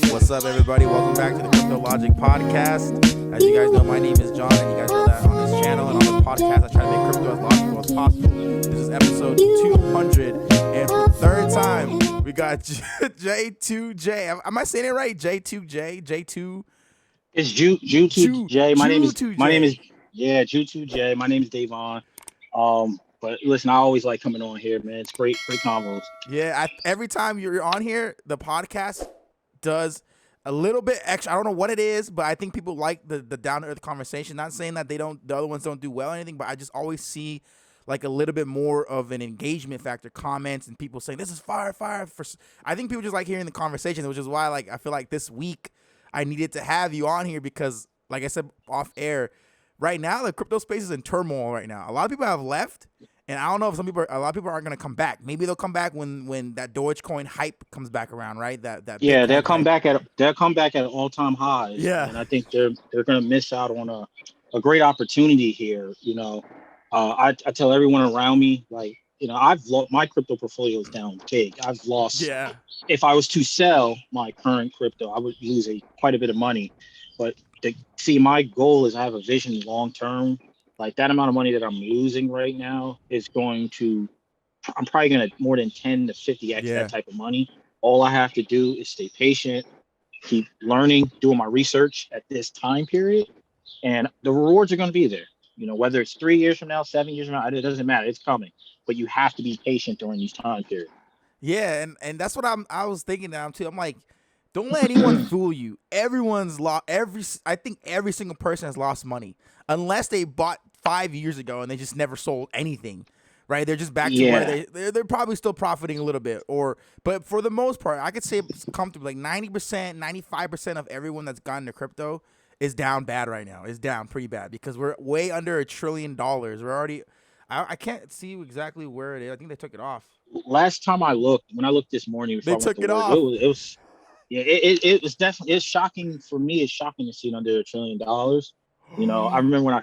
What's up, everybody? Welcome back to the Cryptologic podcast. As you guys know, my name is John, and you guys know that on this channel and on this podcast, I try to make crypto as logical as possible. This is episode 200, and for the third time, we got J2J. Am I saying it right? J2J, J2. It's Ju2J. My name is Ju2J. My name is Davon. But listen, I always like coming on here, man. It's great combos. Yeah, every time you're on here, the podcast does a little bit extra. I don't know what it is, but I think people like the down to earth conversation. Not saying that the other ones don't do well or anything, but I just always see like a little bit more of an engagement factor, comments and people saying this is fire. I think people just like hearing the conversation, which is why I feel like this week I needed to have you on here because, like I said off air, right now the crypto space is in turmoil right now. A lot of people have left. And I don't know if a lot of people aren't going to come back. Maybe they'll come back when that Dogecoin hype comes back around, right? Yeah, they'll come back at all-time highs. Yeah, and I think they're going to miss out on a great opportunity here. I tell everyone around me, I've lost my crypto portfolio is down big. I've lost. Yeah. If I was to sell my current crypto, I would lose quite a bit of money. But my goal is I have a vision long term. Like that amount of money that I'm losing right now is I'm probably going to more than 10 to 50x that type of money. All I have to do is stay patient, keep learning, doing my research at this time period, and the rewards are going to be there. Whether it's 3 years from now, 7 years from now, it doesn't matter. It's coming, but you have to be patient during these time periods. Yeah, and that's what I was thinking now too. I'm like, don't let anyone fool you. Everyone's lost. I think every single person has lost money unless they bought 5 years ago and they just never sold anything, right? They're just back to where they're probably still profiting a little bit, but for the most part, I could say it's comfortably like 90%, 95% of everyone that's gotten to crypto is down bad right now. Is down pretty bad because we're way under $1 trillion. We're already, I can't see exactly where it is. I think they took it off. Last time when I looked this morning, they took it off. It was. Yeah, it was definitely. It's shocking for me. It's shocking to see it under $1 trillion. I remember I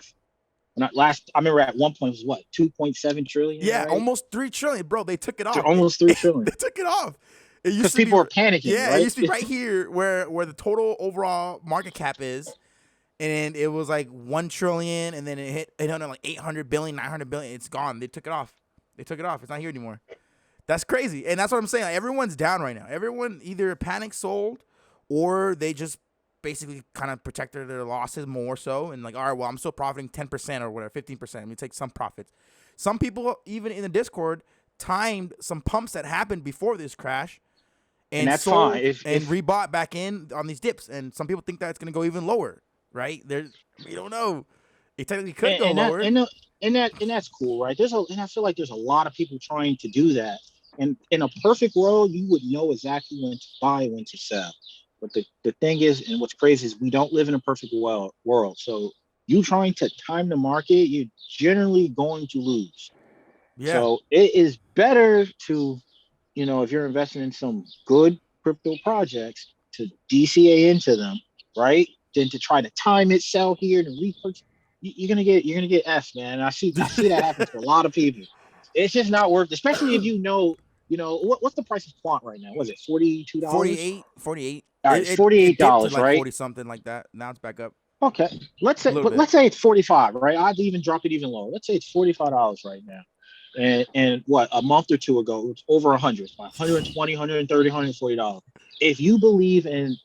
remember at one point it was what 2.7 trillion. Yeah, right? Almost 3 trillion, bro. They took it off. Almost 3 trillion. They took it off. Because people are panicking. Yeah, right? It used to be right here where the total overall market cap is, and it was like 1 trillion, and then it hit like 800 billion, 900 billion. It's gone. They took it off. It's not here anymore. That's crazy. And that's what I'm saying. Like, everyone's down right now. Everyone either panic sold or they just basically kind of protected their losses more so. And like, all right, well, I'm still profiting 10% or whatever, 15%. Let me take some profits. Some people, even in the Discord, timed some pumps that happened before this crash and that's sold fine. and rebought back in on these dips. And some people think that it's going to go even lower, right? We don't know. It technically could go lower. And that's cool, right? And I feel like there's a lot of people trying to do that. And in a perfect world, you would know exactly when to buy, when to sell. But the thing is, and what's crazy is we don't live in a perfect world. So you trying to time the market, you're generally going to lose. Yeah. So it is better to, if you're investing in some good crypto projects, to DCA into them, right? Than to try to time it, sell here, and repurchase. You're gonna get F, man. And I see that happen to a lot of people. It's just not worth it, especially if what's the price of quant right now? Was it $42? 48. All right, it's $48, like right? 40 something like that. Now it's back up. Okay, let's say it's 45, right? I'd even drop it even lower. Let's say it's $45 right now. And what, a month or two ago, it was over 100, $120, $130, $140. If you believe in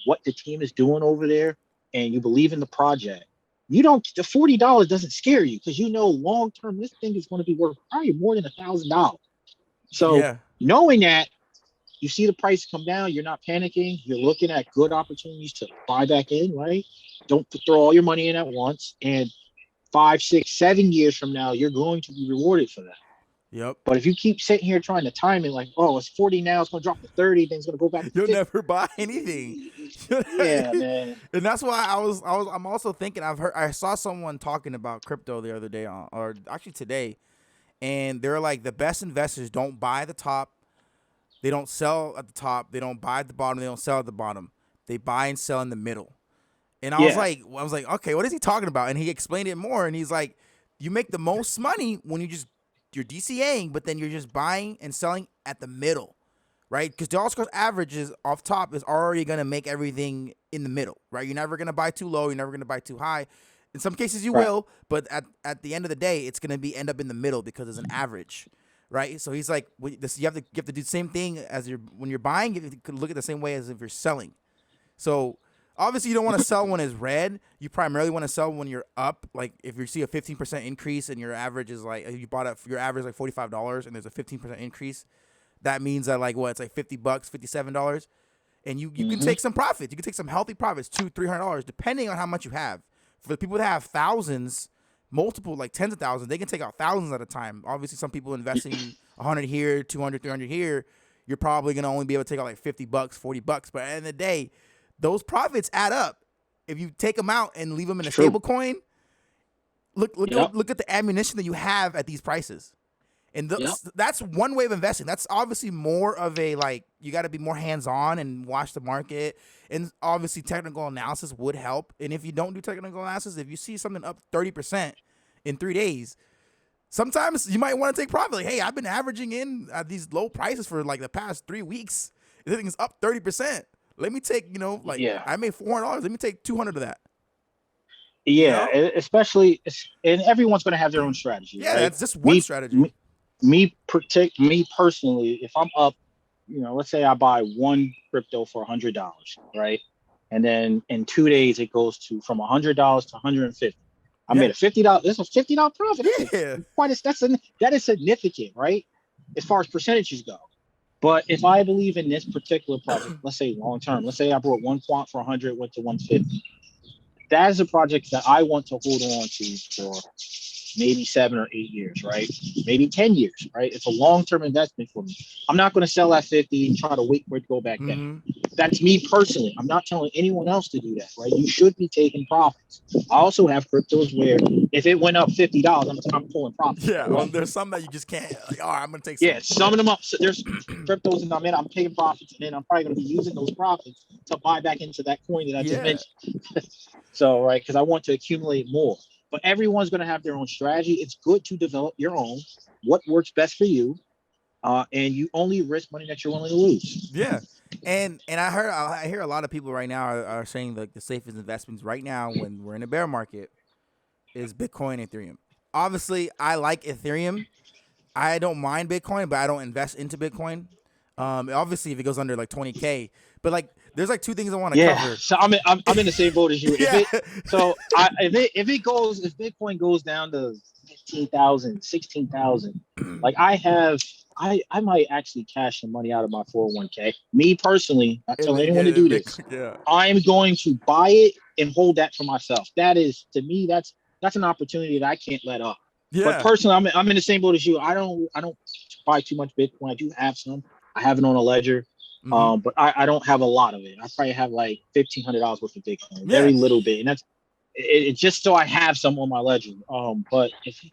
what the team is doing over there, and you believe in the project, the $40 doesn't scare you because long term this thing is going to be worth probably more than $1,000. So knowing that, you see the price come down, you're not panicking, you're looking at good opportunities to buy back in, right? Don't throw all your money in at once. And 5, 6, 7 years from now, you're going to be rewarded for that. Yep. But if you keep sitting here trying to time it like, oh, it's 40 now, it's going to drop to 30, then it's going to go back to 50. You'll never buy anything. Yeah, man. And that's why I'm also thinking, I saw someone talking about crypto the other day, or actually today, and they're like, the best investors don't buy at the top, they don't sell at the top, they don't buy at the bottom, they don't sell at the bottom. They buy and sell in the middle. And I was like, okay, what is he talking about? And he explained it more, and he's like, you make the most money when you're DCAing, but then you're just buying and selling at the middle, right? Because dollar cost averages off top is already going to make everything in the middle, right? You're never going to buy too low. You're never going to buy too high. In some cases you Right. will, but at the end of the day, it's going to be end up in the middle because it's an average, right? So he's like, you have to do the same thing as when you're buying. You could look at the same way as if you're selling. So obviously you don't want to sell when it's red. You primarily want to sell when you're up. Like if you see a 15% increase and your average is like you bought it, your average is like $45 and there's a 15% increase. That means that like what, it's like $50, $57, and you can take some profits. You can take some healthy profits, $200-$300, depending on how much you have. For the people that have thousands, multiple like tens of thousands, they can take out thousands at a time. Obviously, some people investing 100 here, 200, 300 here, you're probably gonna only be able to take out like $50, $40. But at the end of the day, those profits add up. If you take them out and leave them in a stable coin, look at the ammunition that you have at these prices. And that's one way of investing. That's obviously more of a, like, you got to be more hands-on and watch the market. And obviously technical analysis would help. And if you don't do technical analysis, if you see something up 30% in 3 days, sometimes you might want to take profit. Like, hey, I've been averaging in at these low prices for like the past 3 weeks. This thing is up 30%. Let me take, I made $400. Let me take 200 of that. Yeah, especially, and everyone's going to have their own strategy. Yeah, right? That's just one strategy. Me personally, if I'm up, let's say I buy one crypto for $100, right? And then in 2 days it goes from $100 to $150. I made a $50. That's a $50 profit. Yeah, that is significant, right? As far as percentages go. But if I believe in this particular project, let's say long term, let's say I bought one quant for 100, went to 150. That is a project that I want to hold on to for maybe 7 or 8 years, right? Maybe 10 years, right? It's a long-term investment for me. I'm not going to sell at 50 and try to wait for it to go back down. That's me personally. I'm not telling anyone else to do that, right? You should be taking profits. I also have cryptos where if it went up $50, I'm pulling profits. Yeah, right? well, there's some that you just can't. Like, all right, I'm going to take some. Yeah, some of them up. So there's cryptos and I'm taking profits, and then I'm probably going to be using those profits to buy back into that coin that I just mentioned. So, right, because I want to accumulate more. But everyone's going to have their own strategy. It's good to develop your own, what works best for you, and you only risk money that you're willing to lose. Yeah, and I hear a lot of people right now are saying like the safest investments right now when we're in a bear market is Bitcoin and Ethereum. Obviously, I like Ethereum. I don't mind Bitcoin, but I don't invest into Bitcoin. Obviously, if it goes under like 20K, but like there's like two things I want to cover. So I'm in the same boat as you. Yeah. If Bitcoin goes down to 15,000, 16,000, like I might actually cash some money out of my 401k. Me personally, not telling anyone to do this. Yeah. I'm going to buy it and hold that for myself. That is, to me, that's an opportunity that I can't let up. Yeah. But personally, I'm in the same boat as you. I don't buy too much Bitcoin. I do have some. I have it on a ledger. But I don't have a lot of it. I probably have like $1,500 worth of Bitcoin, very little bit, and that's it. Just so I have some on my ledger. But if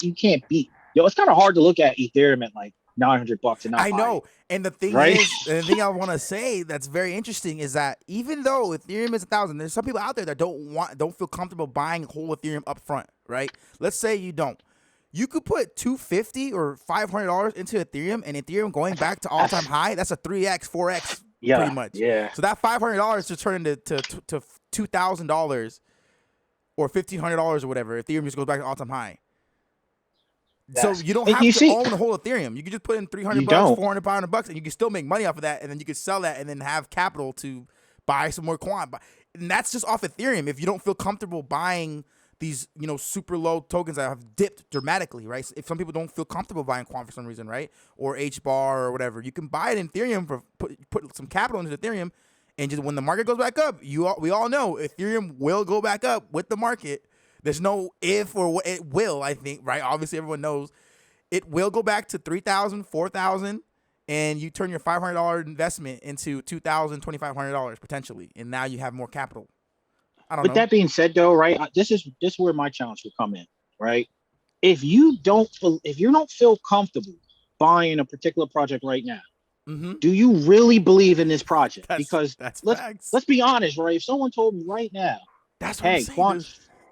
you can't beat, it's kind of hard to look at Ethereum at like $900 and not I know. And the thing right? is, the thing I want to say that's very interesting is that even though Ethereum is 1,000, there's some people out there that don't feel comfortable buying whole Ethereum up front, right? Let's say you don't. You could put $250 or $500 into Ethereum, and Ethereum going back to all-time high. That's a 3x, 4x, pretty much. Yeah. So that $500 to turn into to $2,000 or $1,500 or whatever. Ethereum just goes back to all-time high. So you don't have to own the whole Ethereum. You can just put in $300, $400, $500, and you can still make money off of that, and then you can sell that and then have capital to buy some more quant. And that's just off Ethereum. If you don't feel comfortable buying these, super low tokens that have dipped dramatically, right? So if some people don't feel comfortable buying quant for some reason, right? Or HBAR or whatever, you can buy it in Ethereum for put some capital into Ethereum, and just when the market goes back up, we all know Ethereum will go back up with the market. There's no if or what, it will, I think, right? Obviously, everyone knows it will go back to 3,000, 4,000, and you turn your $500 investment into $2,000, $2,500 potentially, and now you have more capital. But that being said, though, right, this is where my challenge will come in, right? If you don't feel comfortable buying a particular project right now, do you really believe in this project? Because let's be honest, right? If someone told me right now, that's what I'm saying,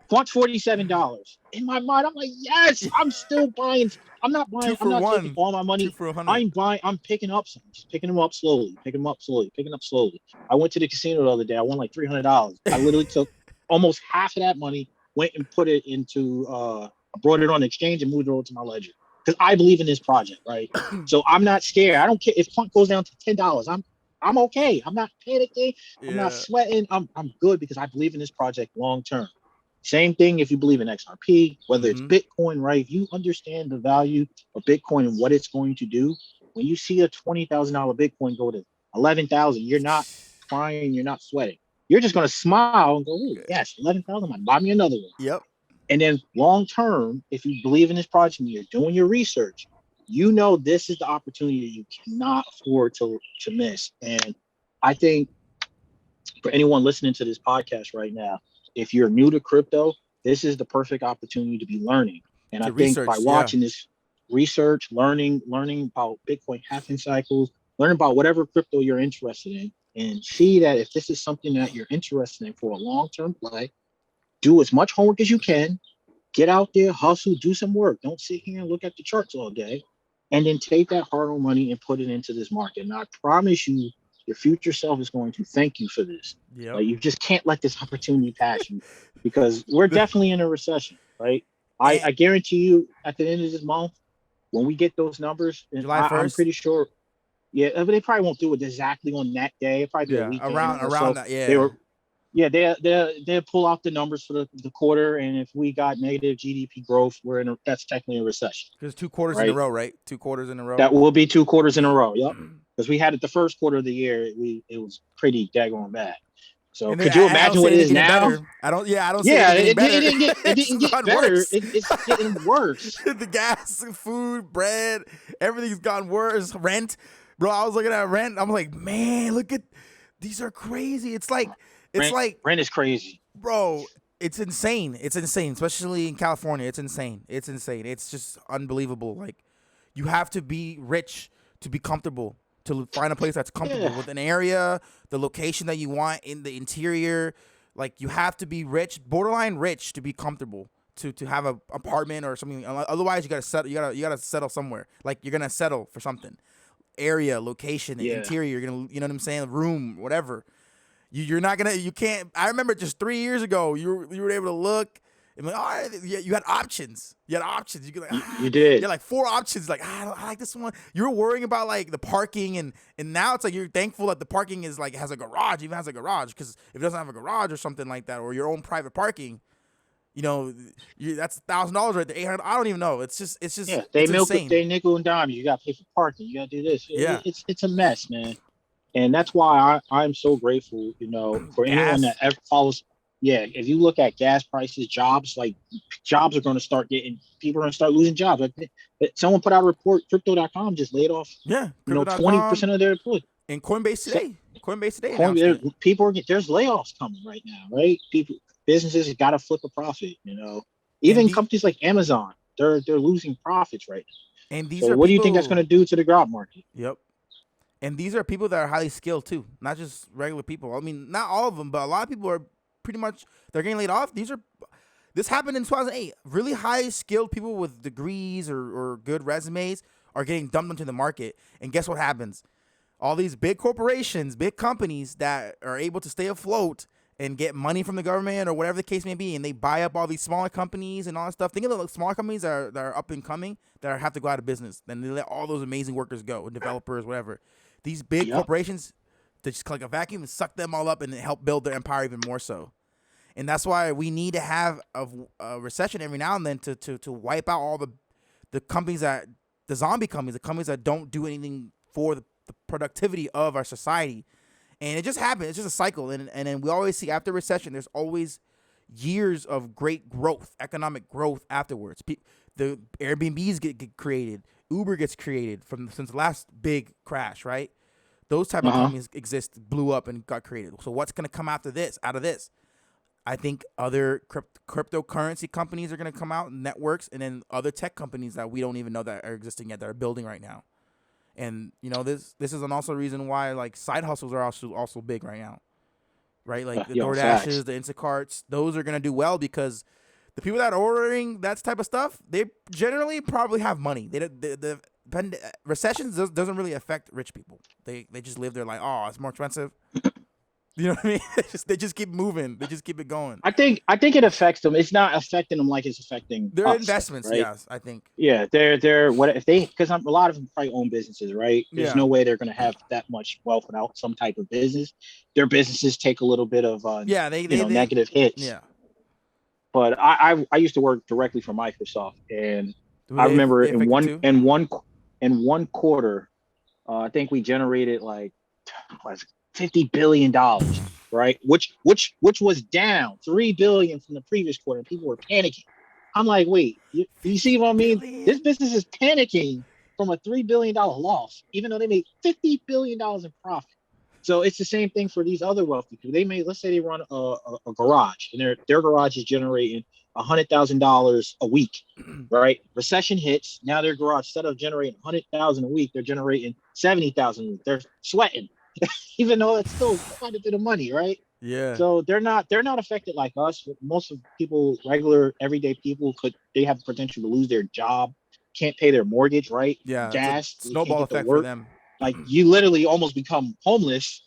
Quant's $47. In my mind, I'm like, yes, I'm still buying. I'm not Two buying. I'm for not taking one. all my Two money. for 100. I'm buying. I'm picking up some. Just picking them up slowly. Picking them up slowly. Picking up slowly. I went to the casino the other day. I won like $300. I literally took almost half of that money, went and put it into. I brought it on exchange and moved it over to my ledger because I believe in this project, right? So I'm not scared. I don't care if Quant goes down to $10. I'm okay. I'm not panicking. I'm not Yeah. sweating. I'm good because I believe in this project long term. Same thing if you believe in XRP, whether it's Mm-hmm. Bitcoin, right? If you understand the value of Bitcoin and what it's going to do, when you see a $20,000 Bitcoin go to 11,000, you're not crying, you're not sweating. You're just going to smile and go, oh, yes, 11,000, buy me another one. Yep. And then long term, if you believe in this project and you're doing your research, you know this is the opportunity that you cannot afford to miss. And I think for anyone listening to this podcast right now, if you're new to crypto, this is the perfect opportunity to be learning. And I To think by research. Yeah. watching this research, learning about Bitcoin halving cycles, learn about whatever crypto you're interested in, and see that if this is something that you're interested in for a long-term play, do as much homework as you can, get out there, hustle, do some work. Don't sit here and look at the charts all day. And then take that hard-earned money and put it into this market. And I promise you, your future self is going to thank you for this. Yep. Like you just can't let this opportunity pass you because we're definitely in a recession, right? And I guarantee you at the end of this month, when we get those numbers, and July I'm 1st. pretty sure, yeah, but they probably won't do it exactly on that day. It'll probably be a Yeah. weekend Around or around so. that. They Yeah. were yeah, they'll pull out the numbers for the quarter, and if we got negative GDP growth, that's technically a recession, Because 2 quarters in a right? row, right? 2 quarters in a row. That will be 2 quarters in a row. Yep, because we had it the first quarter of the year, it was pretty daggone bad. So And could you I don't imagine see what it anything is getting now? better. I don't. Yeah, I don't see Yeah, anything getting better. it It's didn't get gotten better. worse. It's getting worse. The gas, food, bread, everything's gotten worse. Rent, bro. I was looking at rent. I'm like, man, look at these are crazy. It's Rent like, rent is crazy. bro, it's insane. It's insane, especially in California. It's insane. It's insane. It's just unbelievable. Like, you have to be rich to be comfortable, to find a place that's comfortable Yeah, with an area, the location that you want in the interior. Like, you have to be rich, borderline rich, to be comfortable. To have a apartment or something. Otherwise, you gotta settle. You gotta settle somewhere. Like, you're gonna settle for something. Area, location, yeah, interior. You're gonna, you know what I'm saying? Room, whatever. You're not gonna. You can't. I remember just 3 years ago, you were able to look and be like, all right, you had options. You had options. You could like, you you did. had like 4 options. Like, I like this one. You were worrying about like the parking, and now it's like you're thankful that the parking is like has a garage, even has a garage, because if it doesn't have a garage or something like that, or your own private parking, that's $1,000 right there, 800. I don't even know. Yeah, It's insane. they nickel and dime you. You got to pay for parking. You got to do this. Yeah, It's a mess, man. And that's why I'm so grateful, for anyone that gas. ever follows. Yeah, if you look at gas prices, jobs are going to start getting, people are going to start losing jobs. Like, someone put out a report, crypto.com just laid off, Yeah, crypto.com 20% of their employees. and Coinbase So, today. Coinbase today announced it. there's layoffs coming right now, right? Businesses got to flip a profit. And Even the companies like Amazon, they're losing profits right and now. these So are what do you think that's going people. to do to the job market? Yep. And these are people that are highly skilled too, not just regular people. I mean, not all of them, but a lot of people are pretty much they're getting laid off. This happened in 2008. Really high skilled people with degrees or good resumes are getting dumped into the market. And guess what happens? All these big corporations, big companies that are able to stay afloat and get money from the government or whatever the case may be, and they buy up all these smaller companies and all that stuff. Think of the smaller companies that are up and coming that have to go out of business. Then they let all those amazing workers go, developers, whatever. These big Yep. corporations, they just collect a vacuum and suck them all up and help build their empire even more so. And that's why we need to have a recession every now and then to wipe out all the companies the zombie companies, the companies that don't do anything for the productivity of our society. And it just happens. It's just a cycle. And then we always see after recession, there's always years of great growth, economic growth afterwards. The Airbnbs get created. Uber gets created since the last big crash, right? Those type of Uh-huh. companies blew up and got created. So what's going to come out of this? I think other cryptocurrency companies are going to come out, networks, and then other tech companies that we don't even know that are existing yet that are building right now. And this is also a reason why like side hustles are also big right now. right? Like the Yo, facts. DoorDashes, the Instacarts, those are gonna do well because the people that are ordering that type of stuff, they generally probably have money. Recessions doesn't really affect rich people. They just live their life. Oh, it's more expensive. You know what I mean? They just keep moving. They just keep it going. I think it affects them. It's not affecting them like it's affecting Their us, though, investments, right? yes, I think. Yeah, they're what if they because a lot of them probably own businesses, right? There's Yeah, no way they're going to have that much wealth without some type of business. Their businesses take a little bit of yeah. negative hits. Yeah. But I used to work directly for Microsoft, and Do I remember they affect it too? in one quarter, I think we generated like was $50 billion, right? Which was down 3 billion from the previous quarter. People were panicking. I'm like, wait, you see what I mean? This 50 billion. business is panicking from a $3 billion loss, even though they made $50 billion in profit. So it's the same thing for these other wealthy people. Let's say they run a garage, and their garage is generating $100,000 a week, right? Recession hits. Now their garage, instead of generating 100,000 a week, they're generating 70,000 a week. They're sweating, even though it's still quite a bit of money, right? Yeah, So they're not affected like us. Most of people, regular everyday people, they have the potential to lose their job, can't pay their mortgage, right? yeah. It's a Gas, they can't snowball get to effect for work. them. Like you literally almost become homeless.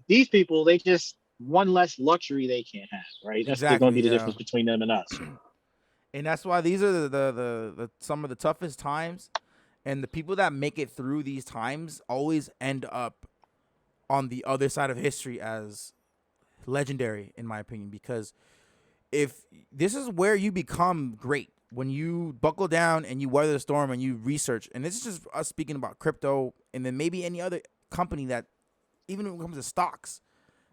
These people, they just one less luxury they can't have, right? That's going to be Exactly. the Yeah. difference between them and us. And that's why these are the some of the toughest times, and the people that make it through these times always end up on the other side of history as legendary, in my opinion, because if this is where you become great, when you buckle down and you weather the storm and you research, and this is just us speaking about crypto, and then maybe any other company that, even when it comes to stocks,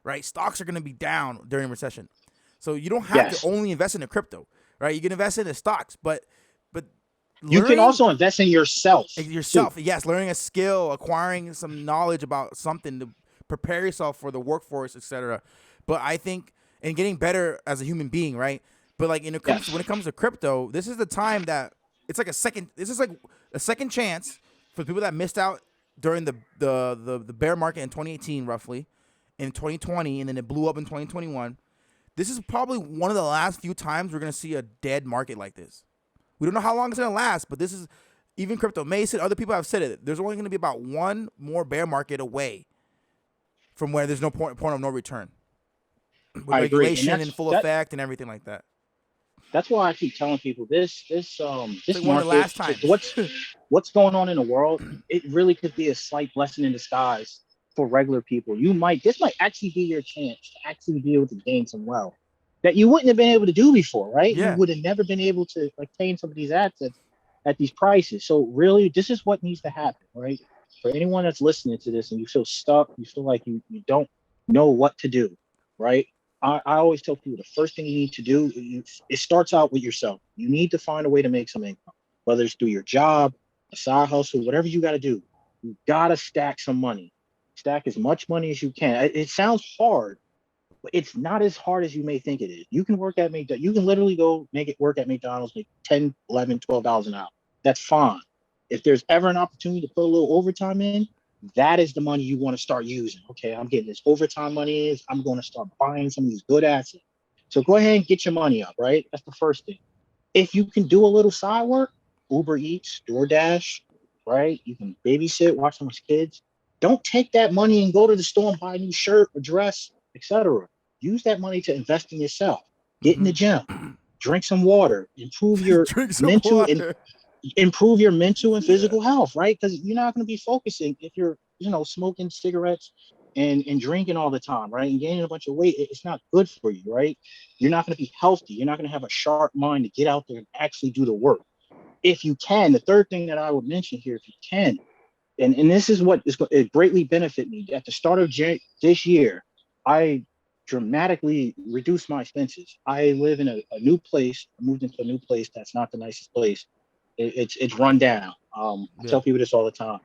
right? Stocks are going to be down during recession, so you don't have to Yes. only invest in the crypto, right? You can invest in the stocks, but You can learning also invest in yourself too. yourself, yes, learning a skill, acquiring some knowledge about something to prepare yourself for the workforce, etc. But I think, and getting better as a human being, right? But like Yes. when it comes to crypto, this is the time that it's like a second. This is like a second chance for people that missed out during the bear market in 2018, roughly, in 2020, and then it blew up in 2021. This is probably one of the last few times we're gonna see a dead market like this. We don't know how long it's gonna last, but this is, even Crypto Mason, other people have said it. There's only gonna be about one more bear market away from where there's no point of no return, with I agree, and regulation in full effect and everything like that. that's why I keep telling people It's this like one of the market, last times. what's going on in the world, it really could be a slight blessing in disguise for regular people. This might actually be your chance to actually be able to gain some wealth that you wouldn't have been able to do before, right? You Yeah, would have never been able to obtain some of these assets at these prices. So really, this is what needs to happen, right? For anyone that's listening to this and you feel stuck, you feel like you don't know what to do, right? I always tell people the first thing you need to do, it starts out with yourself. You need to find a way to make some income, whether it's through your job, a side hustle, whatever you got to do. You got to stack some money. Stack as much money as you can. It sounds hard, but it's not as hard as you may think it is. You can work at McDonald's. You can literally go make it work at McDonald's, make 10, 11, $12 an hour. That's fine. If there's ever an opportunity to put a little overtime in, that is the money you want to start using. Okay, I'm getting this overtime money. I'm going to start buying some of these good assets. So go ahead and get your money up, right? That's the first thing. If you can do a little side work, Uber Eats, DoorDash, right? You can babysit, watch some kids. Don't take that money and go to the store and buy a new shirt or dress, etc. Use that money to invest in yourself. Get in the mm-hmm. gym, drink some water, Drink some mental and water. improve your mental and Yeah, physical health, right? Because you're not going to be focusing if you're, smoking cigarettes and drinking all the time, right? And gaining a bunch of weight. It's not good for you, right? You're not going to be healthy. You're not going to have a sharp mind to get out there and actually do the work. If you can, the third thing that I would mention here, if you can, and this is what it greatly benefit me. At the start of this year, I dramatically reduced my expenses. I live in a new place. I moved into a new place that's not the nicest place. It's run down. I yeah. tell people this all the time.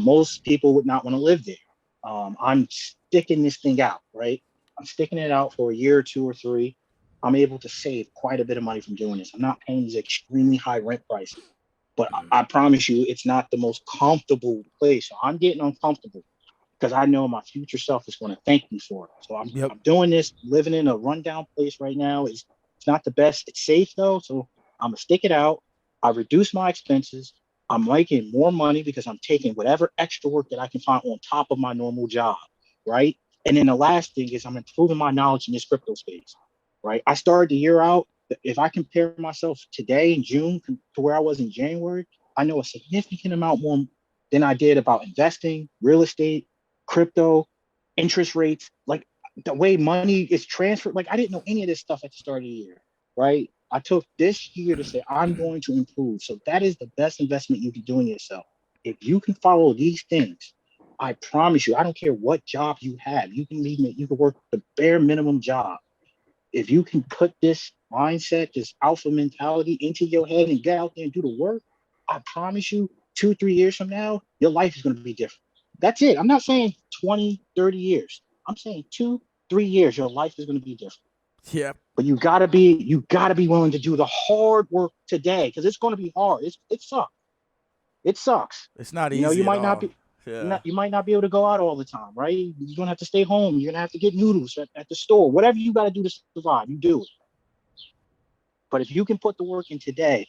Most people would not want to live there. I'm sticking this thing out, right? I'm sticking it out for a year or two or three. I'm able to save quite a bit of money from doing this. I'm not paying these extremely high rent prices, but I promise you, it's not the most comfortable place. So I'm getting uncomfortable. because I know my future self is going to thank me for it. So Yep. I'm doing this, living in a rundown place right now. It's not the best. It's safe though, so I'm gonna stick it out. I reduce my expenses. I'm making more money because I'm taking whatever extra work that I can find on top of my normal job, right? And then the last thing is I'm improving my knowledge in this crypto space, right? I started the year out. If I compare myself today in June to where I was in January, I know a significant amount more than I did about investing, real estate, crypto, interest rates, like the way money is transferred. Like I didn't know any of this stuff at the start of the year, right? I took this year to say I'm going to improve. So that is the best investment you can do in yourself. If you can follow these things, I promise you, I don't care what job you have. You can work the bare minimum job. If you can put this mindset, this alpha mentality into your head and get out there and do the work, I promise you, 2, 3 years from now, your life is going to be different. That's it. I'm not saying 20, 30 years. I'm saying 2, 3 years, your life is going to be different. Yep. But you gotta be willing to do the hard work today because it's going to be hard. It sucks. It sucks. It's not You know, you easy at might not all. be Yeah. you might not be able to go out all the time, right? You're gonna have to stay home. You're gonna have to get noodles at the store. Whatever you got to do to survive, you do it. But if you can put the work in today,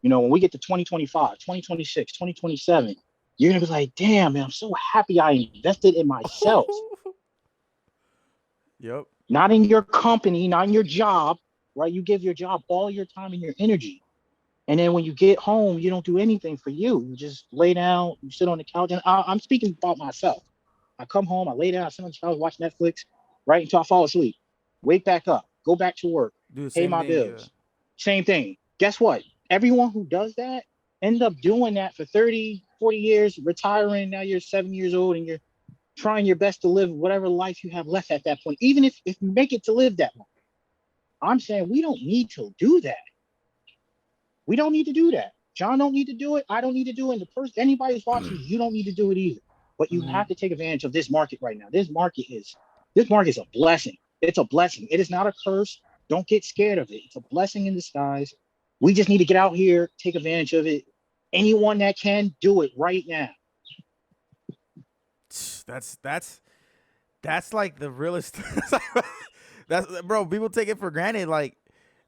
when we get to 2025, 2026, 2027, you're going to be like, damn, man, I'm so happy I invested in myself, Yep. not in your company, not in your job, right? You give your job all your time and your energy. And then when you get home, you don't do anything for you. You just lay down, you sit on the couch. And I'm speaking about myself. I come home, I lay down, I sit on the couch, watch Netflix, right until I fall asleep. Wake back up, go back to work, Do the pay same my thing. Yeah. bills. Same thing. Guess what? Everyone who does that end up doing that for 30, 40 years, retiring. Now you're 7 years old and you're trying your best to live whatever life you have left at that point, even if you make it to live that long. I'm saying we don't need to do that. We don't need to do that. John don't need to do it. I don't need to do it. And the person, anybody who's watching, you don't need to do it either. But you Mm-hmm. have to take advantage of this market right now. This market is a blessing. It's a blessing. It is not a curse. Don't get scared of it. It's a blessing in disguise. We just need to get out here, take advantage of it. Anyone that can do it right now. That's like the realest. That's bro. People take it for granted. Like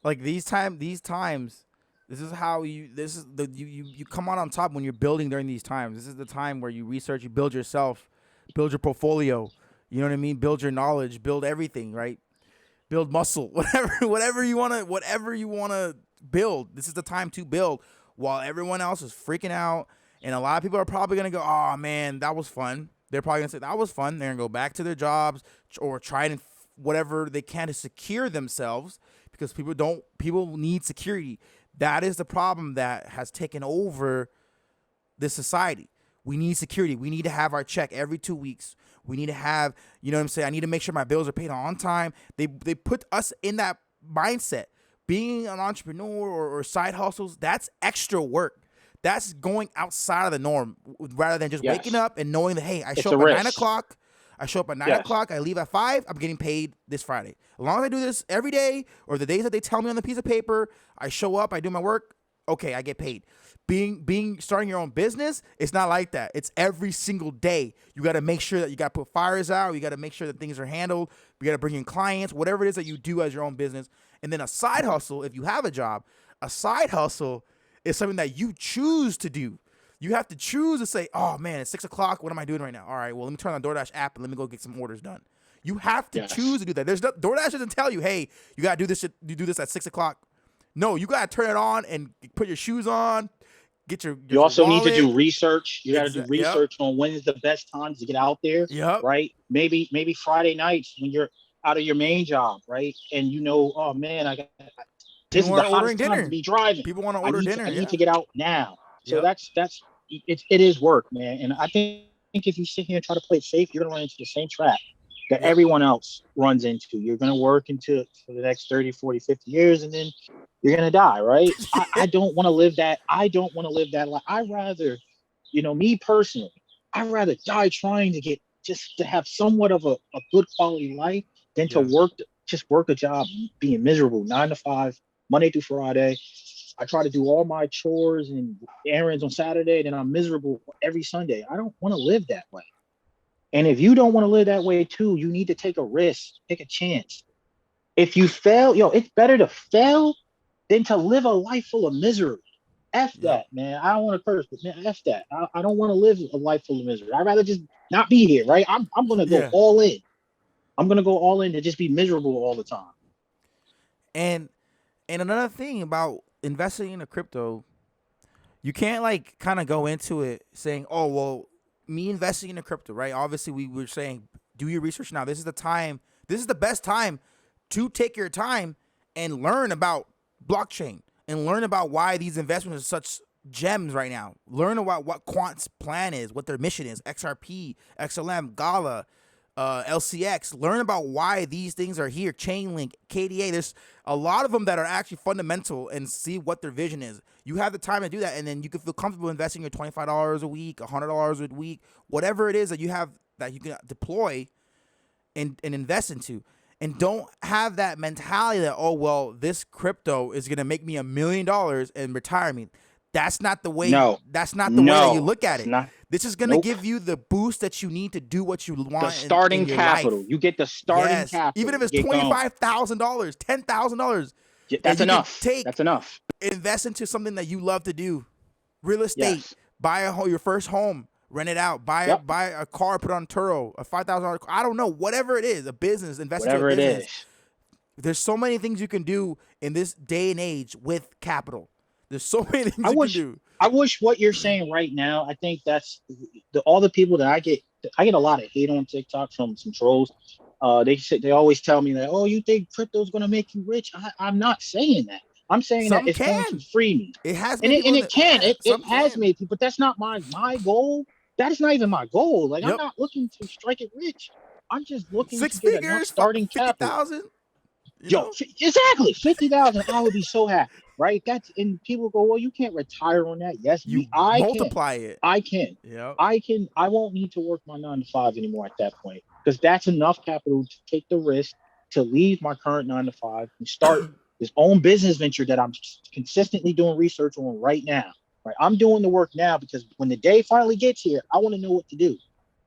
these times. This is how you. This is the you come out on top when you're building during these times. This is the time where you research, you build yourself, build your portfolio. You know what I mean? Build your knowledge, build everything. Right? Build muscle. Whatever you wanna build. This is the time to build while everyone else is freaking out. And a lot of people are probably gonna go, "Oh man, that was fun." They're probably gonna say that was fun. They're gonna go back to their jobs or try and whatever they can to secure themselves because people need security. That is the problem that has taken over this society. We need security. We need to have our check every 2 weeks. We need to have, you know what I'm saying? I need to make sure my bills are paid on time. They put us in that mindset. Being an entrepreneur or side hustles, that's extra work. That's going outside of the norm rather than just waking Yes. up and knowing that, hey, I show It's a up at 9 risk. o'clock. I show up at 9 Yes. o'clock. I leave at 5. I'm getting paid this Friday. As long as I do this every day or the days that they tell me on the piece of paper, I show up, I do my work. Okay, I get paid. Starting your own business, it's not like that. It's every single day. You got to make sure that you got to put fires out. You got to make sure that things are handled. You got to bring in clients, whatever it is that you do as your own business. And then a side hustle, if you have a job, a side hustle is something that you choose to do. You have to choose to say, oh man, it's 6 o'clock. What am I doing right now? All right, well, let me turn on the DoorDash app and let me go get some orders done. You have to choose Yes. to do that. DoorDash doesn't tell you, hey, you gotta do this. You do this at 6 o'clock. No, you gotta turn it on and put your shoes on, You get your also need to wallet. do research. You got to do Yep. research on when is the best time to get out there, Yep. right? Maybe Friday nights when you're out of your main job, right? And oh man, this People is the want to hottest ordering time to dinner. be driving. People want to I order need to dinner. I need Yeah. to get out now. So Yep. it is work, man. And I think if you sit here and try to play it safe, you're gonna run into the same trap that Yep. everyone else runs into. You're gonna work into for the next 30, 40, 50 years, and then you're gonna die, right? I don't want to live that. I don't want to live that life. I rather, me personally, I'd rather die trying to get just to have somewhat of a good quality life than to Yeah. work a job being miserable 9 to 5, Monday through Friday. I try to do all my chores and errands on Saturday, then I'm miserable every Sunday. I don't want to live that way. And if you don't want to live that way too, you need to take a risk, take a chance. If you fail, it's better to fail than to live a life full of misery. F Yep. that, man. I don't want to curse, but man, F that. I don't want to live a life full of misery. I'd rather just not be here, right? I'm gonna go Yeah. all in. I'm gonna go all in to just be miserable all the time. And another thing about investing in a crypto, you can't like kind of go into it saying, "Oh, well, me investing in a crypto, right?" Obviously, we were saying, "Do your research now. This is the time. This is the best time to take your time and learn about blockchain and learn about why these investments are such gems right now. Learn about what Quant's plan is, what their mission is, XRP, XLM, Gala, LCX. Learn about why these things are here. Chainlink, KDA. There's a lot of them that are actually fundamental, and see what their vision is. You have the time to do that, and then you can feel comfortable investing your $25 a week, $100 a week, whatever it is that you have that you can deploy and invest into. And don't have that mentality that, oh, well, this crypto is gonna make me $1 million and retire me. That's not the way. No, That's not the way that you no, look at it's it. not. This is gonna Nope. give you the boost that you need to do what you The want in starting your life. capital. You get the starting Yes, capital even if to it's get going. $25,000, $10,000 that That's you can enough. take, That's enough. invest into something that you love to do. Real estate, Yes. buy your first home, rent it out, buy Yep. a car, put on Turo, a $5,000. I don't know, whatever it is, a business, invest into a Whatever it business. is. There's so many things you can do in this day and age with capital. There's so many things I you can wish. do. I wish what you're saying right now. I think that's all the people that I get. I get a lot of hate on TikTok from some trolls. They always tell me that, oh, you think crypto's going to make you rich? I'm not saying that. I'm saying that Some it's going to can. free me, It has and made people in it the can. yeah, It some has can. made people, but that's not my goal. That is not even my goal. Like, I'm Yep. not looking to strike it rich. I'm just looking to Six get enough figures, starting capital. 50,000, you Yo, know? exactly 50,000. I would be so happy, right? That's and people go, well, you can't retire on that. Yes, You I can. multiply it. I can. Yep. I can. I won't need to work my 9 to 5 anymore at that point because that's enough capital to take the risk to leave my current 9 to 5 and start this own business venture that I'm consistently doing research on right now. Right, I'm doing the work now because when the day finally gets here, I want to know what to do.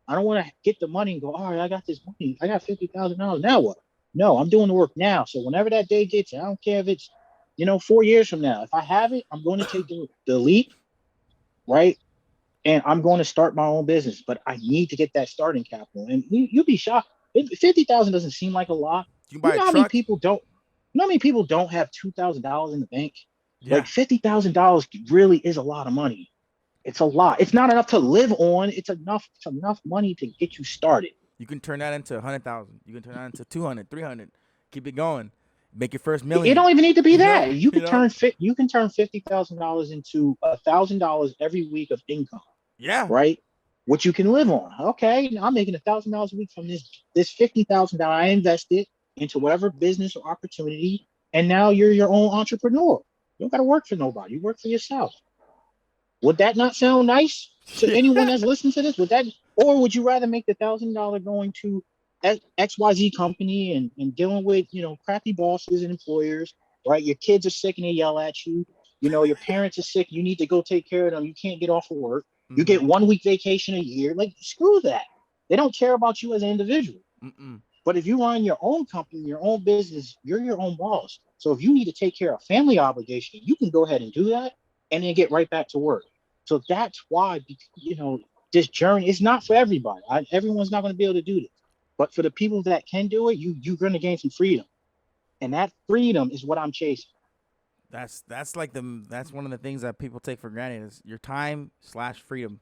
I don't want to get the money and go, all right, I got this money. I got $50,000. Now what? No, I'm doing the work now. So whenever that day gets here, I don't care if it's, 4 years from now. If I have it, I'm going to take the leap, right? And I'm going to start my own business. But I need to get that starting capital. And you'd be shocked. 50,000 doesn't seem like a lot. You can You buy a know how many truck. people don't? You know how many people don't have $2,000 in the bank? Yeah. Like $50,000 really is a lot of money. It's a lot. It's not enough to live on. It's enough money to get you started. You can turn that into 100,000. You can turn that into 200, 300. Keep it going. Make your first It million. don't even need to be You know? that. You You can know? turn $50,000 into $1,000 every week of income, Yeah. right? What you can live on. Okay, now I'm making $1,000 a week from this $50,000 I invested into whatever business or opportunity, and now you're your own entrepreneur. You don't got to work for nobody. You work for yourself. Would that not sound nice to anyone Yeah. that's listening to this? Or would you rather make the $1,000 going to XYZ company and dealing with crappy bosses and employers, right? Your kids are sick and they yell at you. Your parents are sick. You need to go take care of them. You can't get off of work. You Mm-hmm. get 1 week vacation a year. Like, screw that. They don't care about you as an individual. Mm-mm. But if you run your own company, your own business, you're your own boss. So if you need to take care of family obligation, you can go ahead and do that and then get right back to work. So that's why, this journey is not for everybody. Everyone's not going to be able to do this. But for the people that can do it, you're going to gain some freedom. And that freedom is what I'm chasing. That's one of the things that people take for granted is your time/freedom.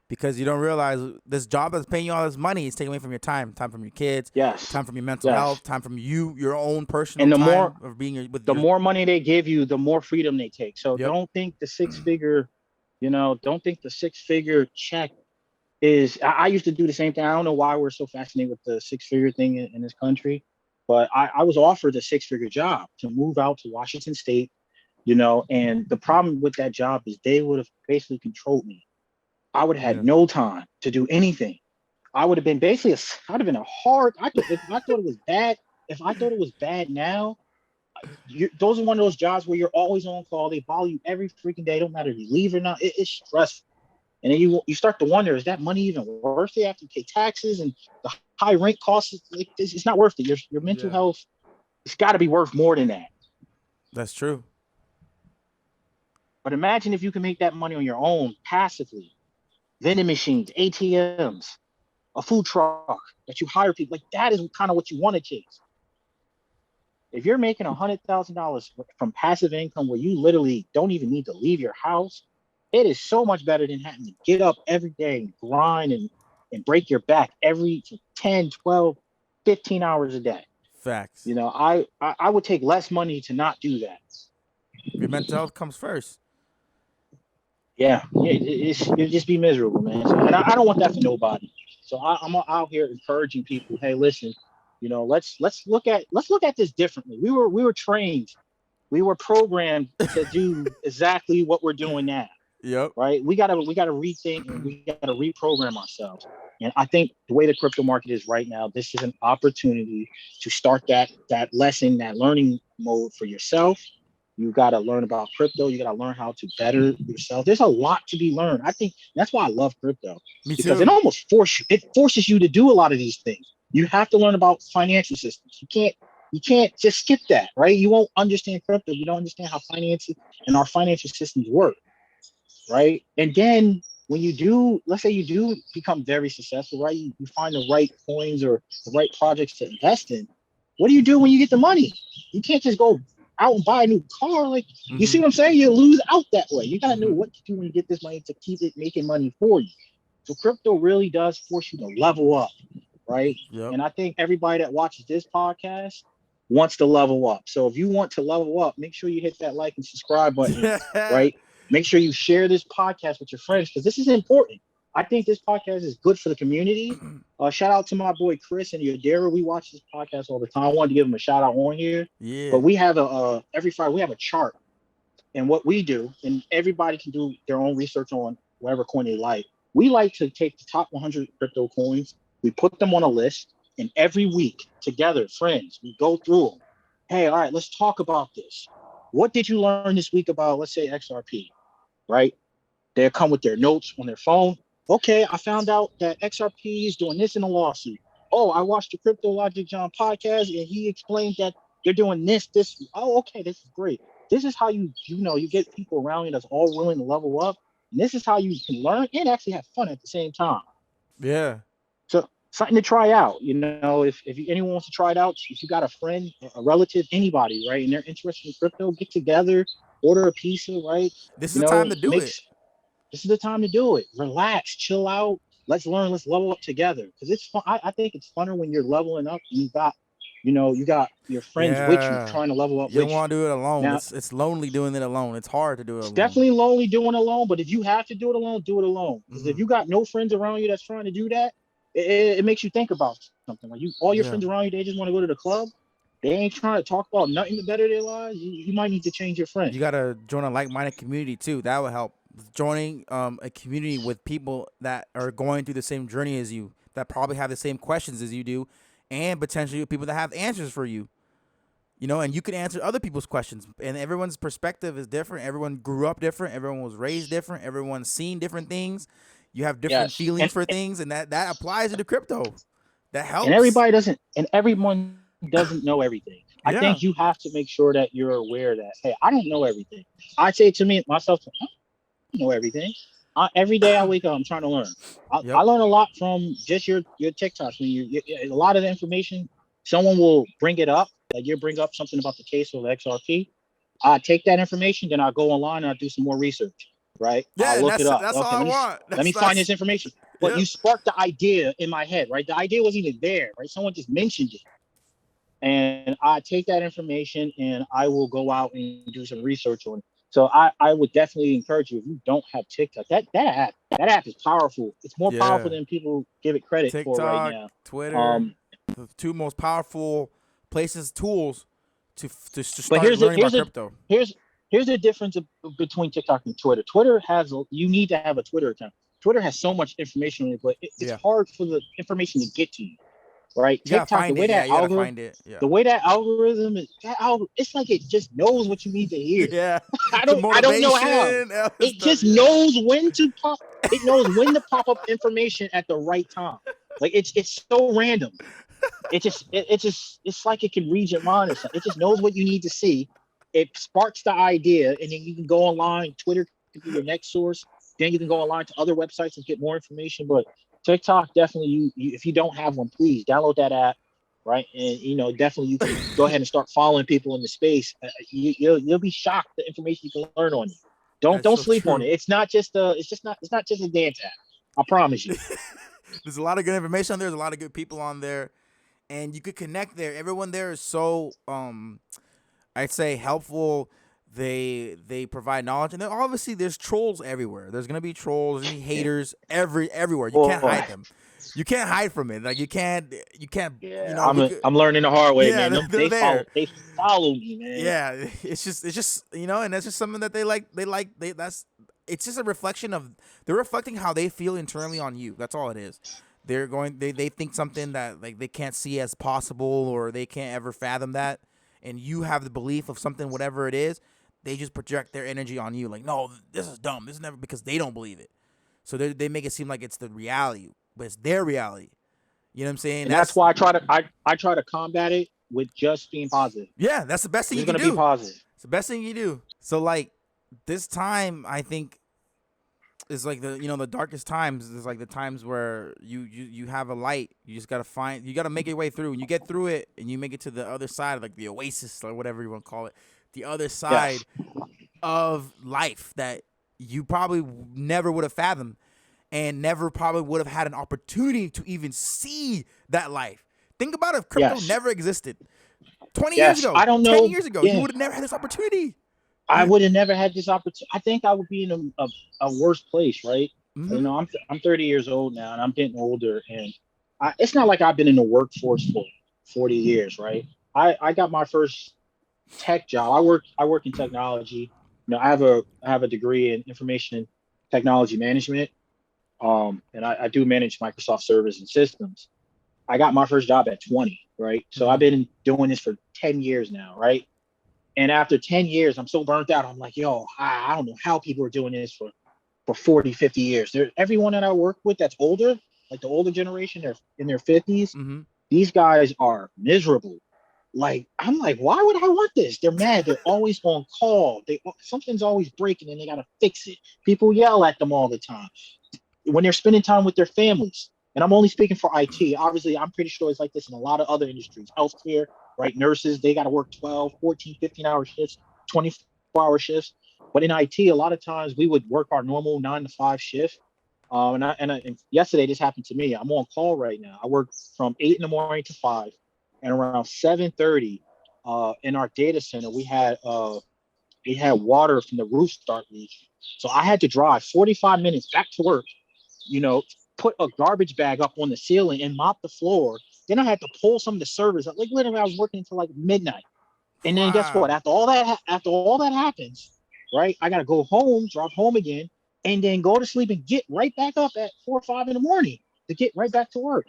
Because you don't realize this job that's paying you all this money is taking away from your time from your kids, Yes. time from your mental Yes. health, time from your own personal And the time of being with the your. more money they give you, the more freedom they take. So Yep. don't think the six-figure check is. I used to do the same thing. I don't know why we're so fascinated with the six-figure thing in this country, but I was offered a six-figure job to move out to Washington State, and the problem with that job is they would have basically controlled me. I would have had no time to do anything. I would have been basically I'd have been a hard. If I thought it was bad, now, those are one of those jobs where you're always on call. They follow you every freaking day. Don't matter if you leave or not. It's stressful. And then you start to wonder, is that money even worth it after you pay taxes and the high rent costs? It's not worth it. Your mental Yeah, health, it's got to be worth more than that. that's true. But imagine if you can make that money on your own passively, vending machines, ATMs, a food truck that you hire people. Like that is kind of what you want to chase. If you're making $100,000 from passive income where you literally don't even need to leave your house, it is so much better than having to get up every day and grind and break your back every 10, 12, 15 hours a day. Facts. You know, I would take less money to not do that. Your mental health comes first. Yeah, it'd just be miserable, man. So, and I don't want that for nobody. So I'm out here encouraging people. Hey, listen, you know, let's look at this differently. We were trained, we were programmed to do exactly what we're doing now, Yep. right? We gotta rethink and we gotta reprogram ourselves. And I think the way the crypto market is right now, this is an opportunity to start that learning mode for yourself. You got to learn about crypto. You got to learn how to better yourself. There's a lot to be learned. I think that's why I love crypto, Me because it too. almost forces you to do a lot of these things. You have to learn about financial systems. You can't just skip that, right? You won't understand crypto. You don't understand how finances and our financial systems work, right? And then when you do, let's say you do become very successful, right? You find the right coins or the right projects to invest in. What do you do when you get the money? You can't just go out and buy a new car. Like, you see Mm-hmm. what I'm saying? You lose out that way. You gotta know Mm-hmm. what to do when you get this money to keep it making money for you. So crypto really does force you to level up, right? Yep. And I think everybody that watches this podcast wants to level up. So if you want to level up, make sure you hit that like and subscribe button, right? Make sure you share this podcast with your friends because this is important. I think this podcast is good for the community. Shout out to my boy Chris and Yadira. We watch this podcast all the time. I wanted to give him a shout out on here. But Yeah. we have every Friday we have a chart, and what we do, and everybody can do their own research on whatever coin they like. We like to take the top 100 crypto coins, we put them on a list, and every week together, friends, we go through them. Hey, all right, let's talk about this. What did you learn this week about, let's say, XRP, right? They'll come with their notes on their phone. Okay, I found out that XRP is doing this in a lawsuit. Oh, I watched the cryptologic John podcast and he explained that they're doing this. Oh, okay, this is great. This is how you get people around you that's all willing to level up. And this is how you can learn and actually have fun at the same time. Yeah. So something to try out. If anyone wants to try it out, if you got a friend, a relative, anybody, right, and they're interested in crypto, get together, order a pizza, right? This is You the time know, to do it. makes this is the time to do it. Relax, chill out. Let's learn. Let's level up together because it's fun. I think it's funner when you're leveling up and you got your friends with you Yeah. trying to level up You don't with you. want to do it alone. Now, It's lonely doing it alone. It's hard to do it it's alone. definitely lonely doing it alone, but if you have to do it alone, do it alone. Because Mm-hmm. if you got no friends around you that's trying to do that, it makes you think about something. Like all your Yeah. friends around you, they just want to go to the club. They ain't trying to talk about nothing to better their lives. You might need to change your friend. You gotta join a like-minded community too. That would help. Joining a community with people that are going through the same journey as you, that probably have the same questions as you do, and potentially people that have answers for you. And you can answer other people's questions. And everyone's perspective is different. Everyone grew up different. Everyone was raised different. Everyone's seen different things. You have different Yes, feelings for things, and that applies to the crypto. That and helps. everyone doesn't know everything. I think you Yeah. have to make sure that you're aware that, hey, I don't know everything. I say to me myself, I don't know everything. Every day I wake up, I'm trying to learn. I Yep. learn a lot from just your TikToks. When a lot of the information, someone will bring it up, like you bring up something about the case of XRP. I take that information, then I go online and I do some more research. Right? I'll Yeah, and look it that's up. that's all Okay, I let me want. let me find this That's information. But yep. you sparked the idea in my head, right? The idea wasn't even there, right? Someone just mentioned it, and I take that information and I will go out and do some research on it. So I would definitely encourage you, if you don't have TikTok, that app is powerful. It's more powerful Yeah. than people give it credit for right TikTok, now. Twitter, Um, the two most powerful tools to but start here's the learning here's about the crypto. here's the difference between TikTok and Twitter. Twitter has you need to have a Twitter account. Twitter has so much information, but it's Yeah. hard for the information to get to you. right? You gotta TikTok, find it. Yeah, you gotta find it. Yeah. the way that algorithm is, it's like it just knows what you need to hear. Yeah. I The don't know how. motivation, all this It stuff. just Yeah. knows when to pop. It knows when to pop up information at the right time. Like it's so random. It's like it can read your mind or something. It just knows what you need to see. It sparks the idea, and then you can go online. Twitter could be your next source. Then you can go online to other websites and get more information. But TikTok, definitely, you if you don't have one, please download that app, right? And definitely you can go ahead and start following people in the space. You'll be shocked the information you can learn on it. That's Don't so sleep on it. true. It's not just a dance app. I promise you. There's a lot of good information on there. There's a lot of good people on there, and you could connect there. Everyone there is so I'd say helpful. They provide knowledge, and then obviously there's trolls everywhere. There's gonna be trolls, there's gonna be haters everywhere. You can't Boy, hide them. You can't hide from it. Like you can't. yeah, We could. I'm learning the hard way, Yeah, man. they're there. They follow me, man. Yeah, it's just and that's just something that they that's it's just a reflection of they're reflecting how they feel internally on you. That's all it is. They think something that like they can't see as possible or they can't ever fathom that, and you have the belief of something, whatever it is. They just project their energy on you, like, no, this is dumb. This is never, because they don't believe it. So they make it seem like it's the reality, but it's their reality. You know what I'm saying? And that's why I try to combat it with just being positive. Yeah, that's the best thing you Just can gonna do. be positive. It's the best thing you do. So like this time, I think is like the darkest times. Is like the times where you have a light. You just you gotta make your way through. And you get through it, and you make it to the other side, like the oasis or whatever you want to call it. The other side of life that you probably never would have fathomed, and never probably would have had an opportunity to even see that life. Think about if crypto never existed. 20 years ago, I don't 10 know. years ago, you would have never had this opportunity. I would have never had this opportunity. I think I would be in a worse place, right? Mm-hmm. I'm 30 years old now, and I'm getting older, and it's not like I've been in the workforce for 40 years, right? I got my first tech job. I work in technology. I have a degree in information technology management. And I do manage Microsoft servers and systems. I got my first job at 20, right? So I've been doing this for 10 years now, right? And after 10 years, I'm so burnt out. I'm like, yo, I don't know how people are doing this for 40, 50 years. Everyone that I work with that's older, like the older generation, they're in their 50s. Mm-hmm. These guys are miserable. Like, I'm like, why would I want this? They're mad. They're always on call. Something's always breaking and they got to fix it. People yell at them all the time when they're spending time with their families. And I'm only speaking for IT. Obviously, I'm pretty sure it's like this in a lot of other industries. Healthcare, right? Nurses, they got to work 12, 14, 15-hour shifts, 24-hour shifts. But in IT, a lot of times we would work our normal 9 to 5 shift. And yesterday this happened to me. I'm on call right now. I work from 8 in the morning to 5. And around 7:30, in our data center, we had water from the roof start leaking. So I had to drive 45 minutes back to work, put a garbage bag up on the ceiling and mop the floor. Then I had to pull some of the servers up. Like literally, I was working until like midnight. And then guess what? Wow. After all that happens, right? I gotta go home, drive home again, and then go to sleep and get right back up at 4 or 5 in the morning to get right back to work.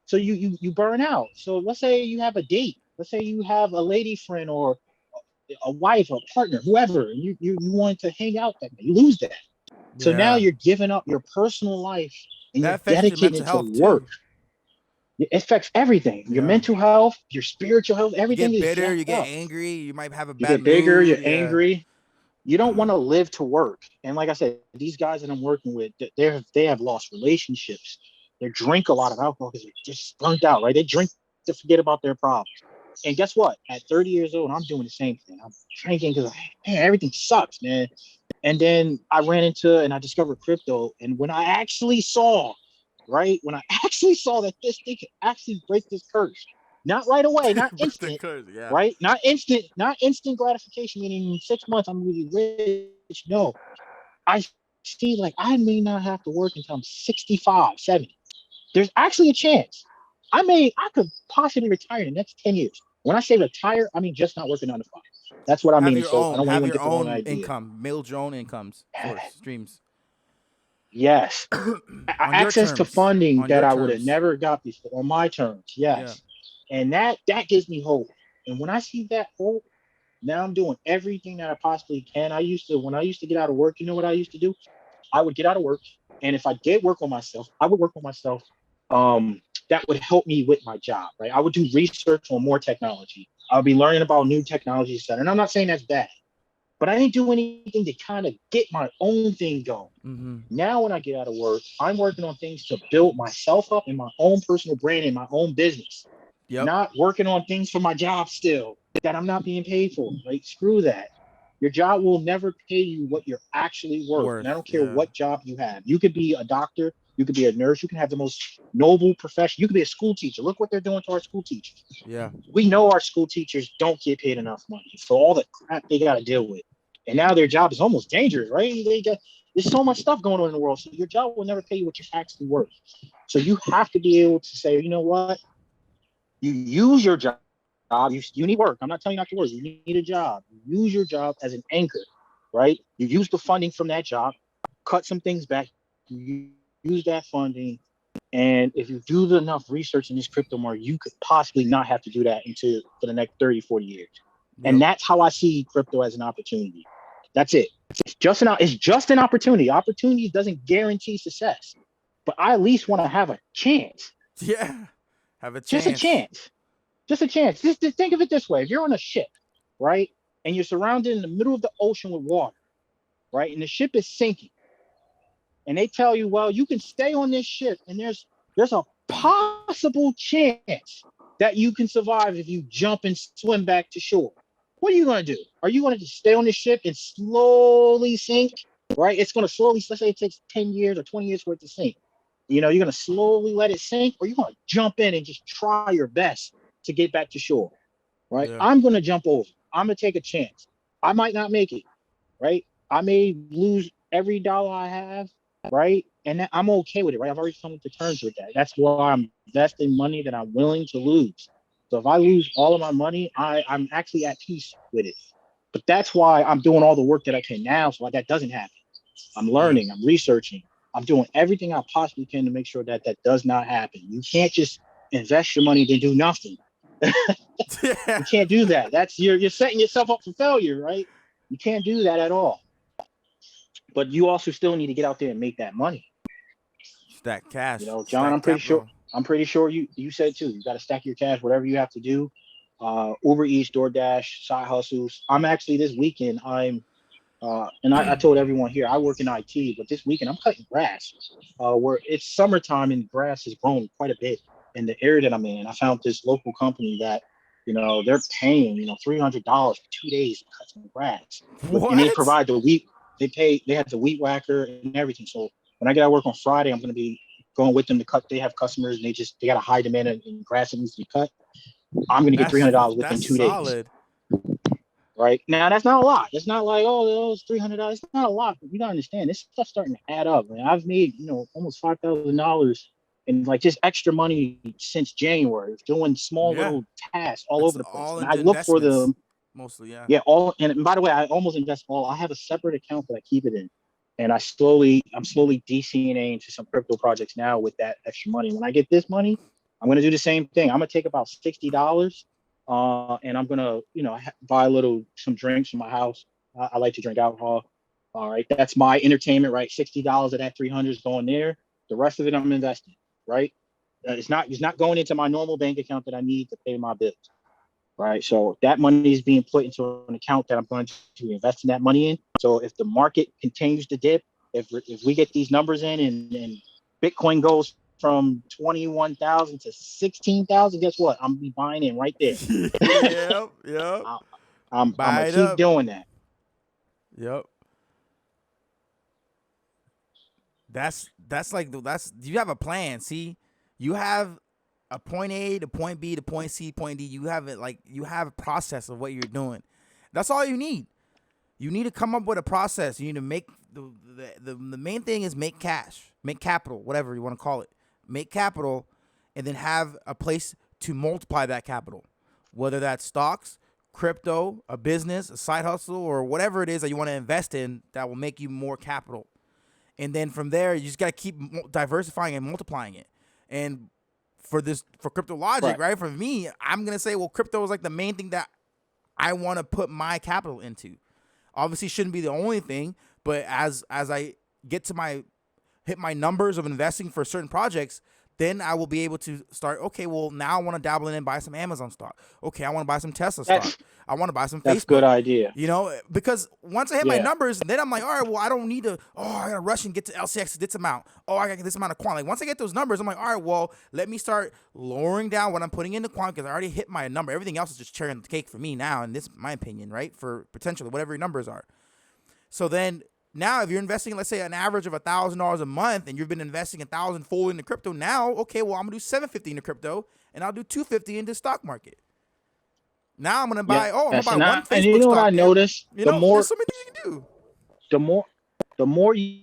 So you burn out. So let's say you have a date. Let's say you have a lady friend or a wife, a partner, whoever, and you wanted to hang out that day. You lose that. So now Yeah. you're giving up your personal life and That you're affects your mental dedicating to health work. too. It affects everything. Your Yeah. mental health, your spiritual health, You everything get is bitter, you jacked get up. angry, you might have a You bad get bigger, mood. you're Yeah. angry. You don't want to live to work. And like I said, these guys that I'm working with, they have lost relationships. They drink a lot of alcohol because they're just burnt out, right? They drink to forget about their problems. And guess what? At 30 years old, I'm doing the same thing. I'm drinking because everything sucks, man. And then I ran into and I discovered crypto. And when I actually saw, right, that this thing could actually break this curse, not right away, not Break the instant, curse, yeah. right? Not instant gratification, meaning in 6 months I'm really rich. No, I see like I may not have to work until I'm 65, 70. There's actually a chance. I could possibly retire in the next 10 years. When I say retire, I mean just not working 9 to 5. That's what I mean. So I don't want Have anyone to your get the wrong own idea. income, build your own incomes source streams. Yes. On your Access to terms. funding On that your I would have terms. never got before on my terms. Yeah. Yes. And that gives me hope. And when I see that hope, now I'm doing everything that I possibly can. When I used to get out of work, you know what I used to do? I would get out of work, and if I did work on myself, I would work on myself. That would help me with my job, right? I would do research on more technology. I would be learning about new technologies, and I'm not saying that's bad, but I didn't do anything to kind of get my own thing going. Mm-hmm. Now, when I get out of work, I'm working on things to build myself up in my own personal brand and my own business, Yep. not working on things for my job still that I'm not being paid for. Like, screw that. Your job will never pay you what you're actually worth. And I Worth. don't care Yeah. what job you have. You could be a doctor, you could be a nurse, you can have the most noble profession. You could be a school teacher. Look what they're doing to our school teachers. Yeah. We know our school teachers don't get paid enough money for all the crap they got to deal with. And now their job is almost dangerous, right? There's so much stuff going on in the world. So your job will never pay you what you're actually worth. So you have to be able to say, you know what? You use your job. You need work. I'm not telling you not to work. You need a job. You use your job as an anchor, right? You use the funding from that job, cut some things back. You use that funding. And if you do enough research in this crypto market, you could possibly not have to do that until for the next 30, 40 years. And Yep. that's how I see crypto as an opportunity. That's it. It's just an opportunity. Opportunity doesn't guarantee success, but I at least want to have a chance. Yeah. Have a Just a chance. chance. Just a chance. Just think of it this way: if you're on a ship, right, and you're surrounded in the middle of the ocean with water, right, and the ship is sinking, and they tell you, well, you can stay on this ship, and there's a possible chance that you can survive if you jump and swim back to shore. What are you going to do? Are you going to just stay on this ship and slowly sink? Right? It's going to slowly. Let's say it takes 10 years or 20 years for it to sink. You're going to slowly let it sink, or you're going to jump in and just try your best to get back to shore. Right? Yeah. I'm going to jump over. I'm going to take a chance. I might not make it. Right? I may lose every dollar I have, right? And I'm okay with it, right? I've already come to terms with that. That's why I'm investing money that I'm willing to lose. So if I lose all of my money, I'm actually at peace with it. But that's why I'm doing all the work that I can now, so that doesn't happen. I'm Yeah. learning, I'm researching, I'm doing everything I possibly can to make sure that that does not happen. You can't just invest your money to do nothing. Yeah. You can't do that. That's you're setting yourself up for failure, right? You can't do that at all. But you also still need to get out there and make that money. Stack cash. John, Stack capital. I'm pretty sure you said too. You got to stack your cash, whatever you have to do. Uber Eats, DoorDash, side hustles. I'm actually this weekend. I told everyone here I work in IT, but this weekend I'm cutting grass. Where it's summertime and grass has grown quite a bit in the area that I'm in. I found this local company that they're paying $300 for 2 days to cut some grass, and they What? provide the wheat. They have the weed whacker and everything. So when I get out of work on Friday, I'm going to be going with them to cut. They have customers and they got a high demand in grass that needs to be cut. I'm going to get That's $300 within that's 2 days. solid. Right now, that's not a lot. It's not like, oh, it's $300. It's not a lot, but you gotta understand this stuff's starting to add up. Man, I've made almost $5,000 in like just extra money since January, doing small Yeah. little tasks all That's over the place. all And I into look for investments. them. Mostly, yeah. Yeah, all. And by the way, I almost invest all. I have a separate account that I keep it in, and I'm slowly DCNA into some crypto projects now with that extra money. When I get this money, I'm gonna do the same thing. I'm gonna take about $60, and I'm gonna buy some drinks in my house. I like to drink alcohol. All right, that's my entertainment, right? $60 of that 300 is going there. The rest of it I'm investing, right? It's not going into my normal bank account that I need to pay my bills, right? So that money is being put into an account that I'm going to invest in that money in. So if the market continues to dip, if we get these numbers in and Bitcoin goes from 21,000 to 16,000, guess what? I'm gonna be buying in right there. Yep. Yep. I, I'm Buy gonna it keep up. doing that. Yep. That's like that's you have a plan. See, you have a point A to point B to point C, point D. You have it like you have a process of what you're doing. That's all you need. You need to come up with a process. You need to make the main thing is make cash, make capital, whatever you want to call it. Make capital, and then have a place to multiply that capital, whether that's stocks, crypto, a business, a side hustle, or whatever it is that you want to invest in that will make you more capital. and then from there, you just got to keep diversifying and multiplying it. And for cryptologic, right? For me, I'm gonna say, well, crypto is like the main thing that I want to put my capital into. Obviously, shouldn't be the only thing, but as I get to hit my numbers of investing for certain projects, then I will be able to start. Okay, well, now I want to dabble in and buy some Amazon stock. Okay, I want to buy some Tesla stock. I want to buy some That's Facebook. good idea. You know, because once I hit my numbers, then I'm like, all right, well, I don't need to. Oh, I gotta rush and get to LCX this amount. Oh, I gotta get this amount of quant. Like once I get those numbers, I'm like, all right, well, let me start lowering down what I'm putting into quant because I already hit my number. Everything else is just cherry on the cake for me now, and this is my opinion, right? For potentially whatever your numbers are. So then now, if you're investing, let's say, an average of $1,000 a month, and you've been investing 1,000 full into crypto, now, okay, well, I'm gonna do $750 into crypto, and I'll do $250 into stock market. Now I'm gonna buy. I'm gonna buy one Facebook and you know stock. What I noticed? You know, there's so many things you can do. The more you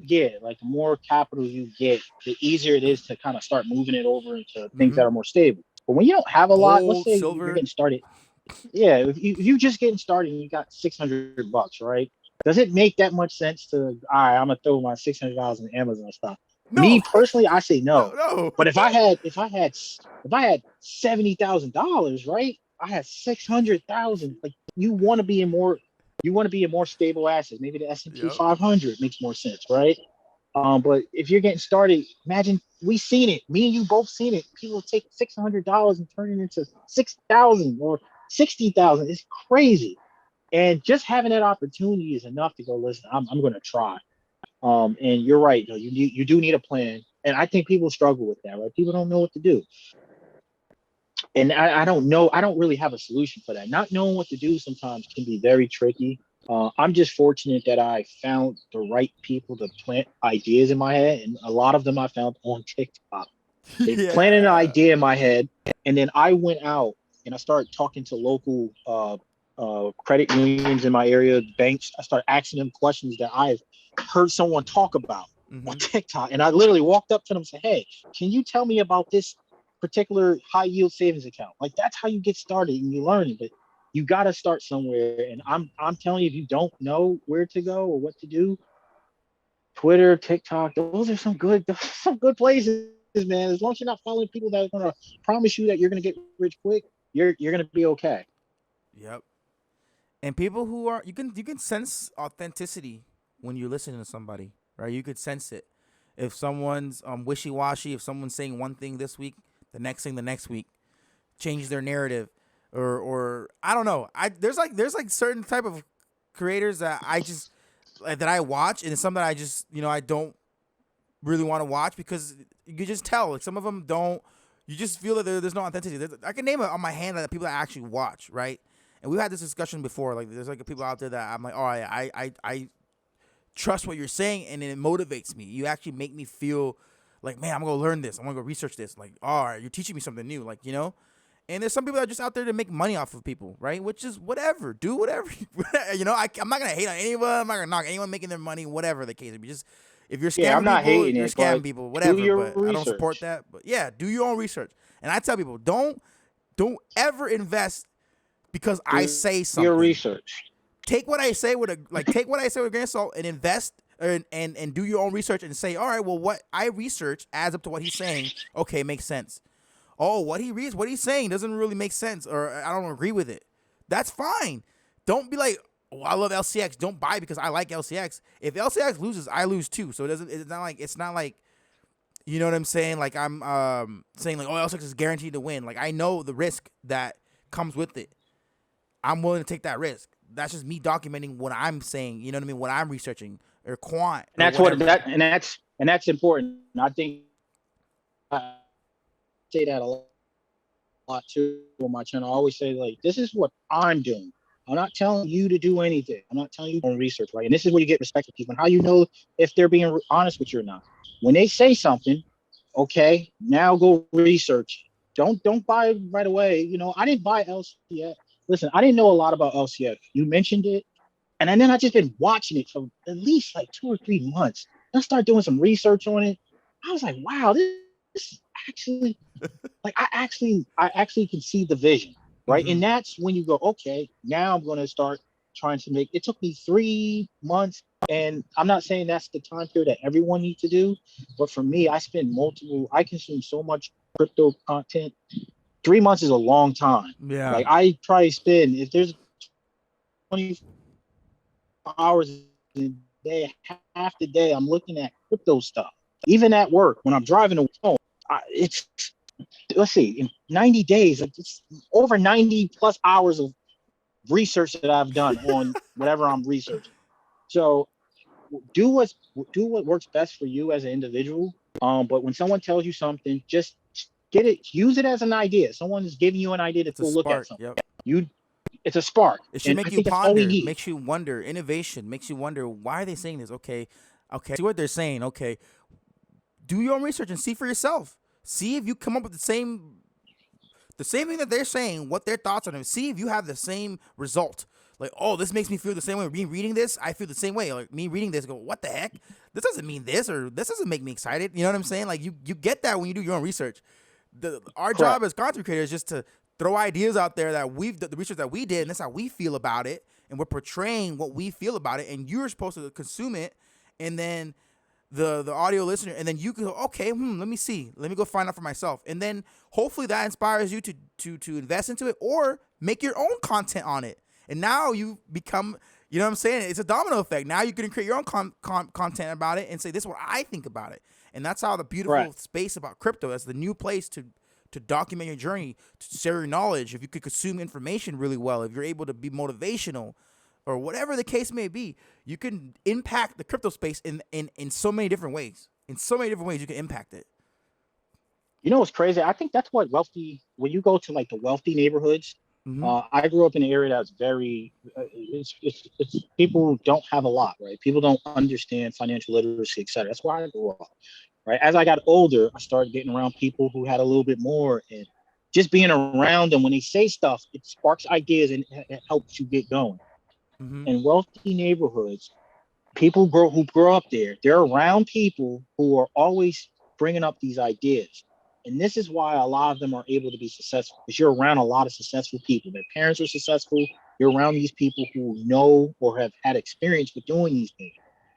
get, like the more capital you get, the easier it is to kind of start moving it over into things that are more stable. But when you don't have a lot, let's say silver. You're getting started. Yeah, if you just getting started and you got $600, right? Does it make that much sense to, all right, I'm gonna throw my $600 in Amazon stock? No. Me personally, I say no. No. But if I had $70,000, right? I had 600,000. Like you want to be in more stable assets. Maybe the S&P 500 makes more sense, right? But if you're getting started, imagine we seen it. Me and you both seen it. People take $600 and turn it into 6,000 or 60,000. It's crazy. And just having that opportunity is enough to go, listen, I'm going to try. And you're right. You do need a plan. And I think people struggle with that, right? People don't know what to do. And I don't know. I don't really have a solution for that. Not knowing what to do sometimes can be very tricky. I'm just fortunate that I found the right people to plant ideas in my head. And a lot of them I found on TikTok. They planted an idea in my head. And then I went out and I started talking to local credit unions in my area, banks. I started asking them questions that I've heard someone talk about on TikTok. And I literally walked up to them and said, hey, can you tell me about this particular high yield savings account? Like that's how you get started and you learn it. But you got to start somewhere. And I'm telling you, if you don't know where to go or what to do, Twitter, TikTok, those are some good places, man. As long as you're not following people that are going to promise you that you're going to get rich quick, you're going to be okay. Yep. And people who are you can sense authenticity when you're listening to somebody, right? You could sense it. If someone's wishy-washy, if someone's saying one thing this week, the next thing the next week, change their narrative, or I don't know. There's like certain type of creators that I just that I watch, and it's something that I just I don't really want to watch because you can just tell like some of them don't. You just feel that there's no authenticity. I can name it on my hand that people that actually watch, right? And we've had this discussion before. Like, there's like people out there that I'm like, oh, I trust what you're saying, and it motivates me. You actually make me feel like, man, I'm gonna learn this. I'm gonna go research this. Like, all right, you're teaching me something new. Like, And there's some people that are just out there to make money off of people, right? Which is whatever. Do whatever. I'm not gonna hate on anyone. I'm not gonna knock anyone making their money, whatever the case. If you're scamming I'm not people, hating you're it, scamming people, whatever. But research. I don't support that. But yeah, do your own research. And I tell people, don't ever invest because I say something. Your research. Take what I say with a grain of salt and invest and do your own research and say, all right, well, what I research adds up to what he's saying. Okay, makes sense. Oh, what he's saying doesn't really make sense, or I don't agree with it. That's fine. Don't be like, oh, I love LCX. Don't buy because I like LCX. If LCX loses, I lose too. So it's not like you know what I'm saying? Like I'm saying like, oh, LCX is guaranteed to win. Like I know the risk that comes with it. I'm willing to take that risk. That's just me documenting what I'm saying. You know what I mean? What I'm researching or quant. And that's important. I think I say that a lot too on my channel. I always say like, this is what I'm doing. I'm not telling you to do anything. I'm not telling you to do research, right? And this is where you get respect from people and how you know if they're being honest with you or not. When they say something, okay, now go research. Don't buy right away. I didn't buy LCX. Listen, I didn't know a lot about LCX. You mentioned it. And then I just been watching it for at least like 2 or 3 months. I started doing some research on it. I was like, wow, this is actually like I actually can see the vision, right? Mm-hmm. And that's when you go, okay, now I'm going to start trying to make. It took me 3 months, and I'm not saying that's the time period that everyone needs to do, but for me, I consume so much crypto content. 3 months is a long time. Yeah. Like I probably spend, if there's 24 hours a day, half the day I'm looking at crypto stuff. Even at work, when I'm driving home, it's, let's see, in 90 days, it's over 90 plus hours of research that I've done on whatever I'm researching. So do what do what works best for you as an individual. But when someone tells you something, just get it, use it as an idea. Someone is giving you an idea to It's a go look at spark. something. Yep. You, it's a spark, It should and make I you think that's all we ponder, need. makes you wonder. Innovation makes you wonder, why are they saying this? Okay, okay, see what they're saying. Okay, do your own research and see for yourself. See if you come up with the same thing that they're saying, what their thoughts on it. See if you have the same result. Like, oh, this makes me feel the same way. Me reading this, I feel the same way. Like me reading this, go, what the heck? This doesn't mean this, or this doesn't make me excited. You know what I'm saying? Like you get that when you do your own research. Our Correct. job as content creators is just to throw ideas out there that the research that we did, and that's how we feel about it, and we're portraying what we feel about it, and you're supposed to consume it, and then the audio listener, and then you can go, okay, let me see, let me go find out for myself, and then hopefully that inspires you to invest into it or make your own content on it, and now you become, you know what I'm saying? It's a domino effect. Now you can create your own content about it and say, this is what I think about it, and that's how the beautiful Correct. space about crypto. That's the new place to document your journey, to share your knowledge. If you could consume information really well, if you're able to be motivational, or whatever the case may be, you can impact the crypto space in so many different ways. In so many different ways, you can impact it. You know what's crazy? I think that's what wealthy, when you go to like the wealthy neighborhoods, Mm-hmm. I grew up in an area that's very, it's people don't have a lot, right? People don't understand financial literacy, et cetera. That's why I grew up, right? As I got older, I started getting around people who had a little bit more, and just being around them when they say stuff, it sparks ideas and it helps you get going. Mm-hmm. In wealthy neighborhoods, who grow up there, they're around people who are always bringing up these ideas. And this is why a lot of them are able to be successful, because you're around a lot of successful people. Their parents are successful. You're around these people who know or have had experience with doing these things.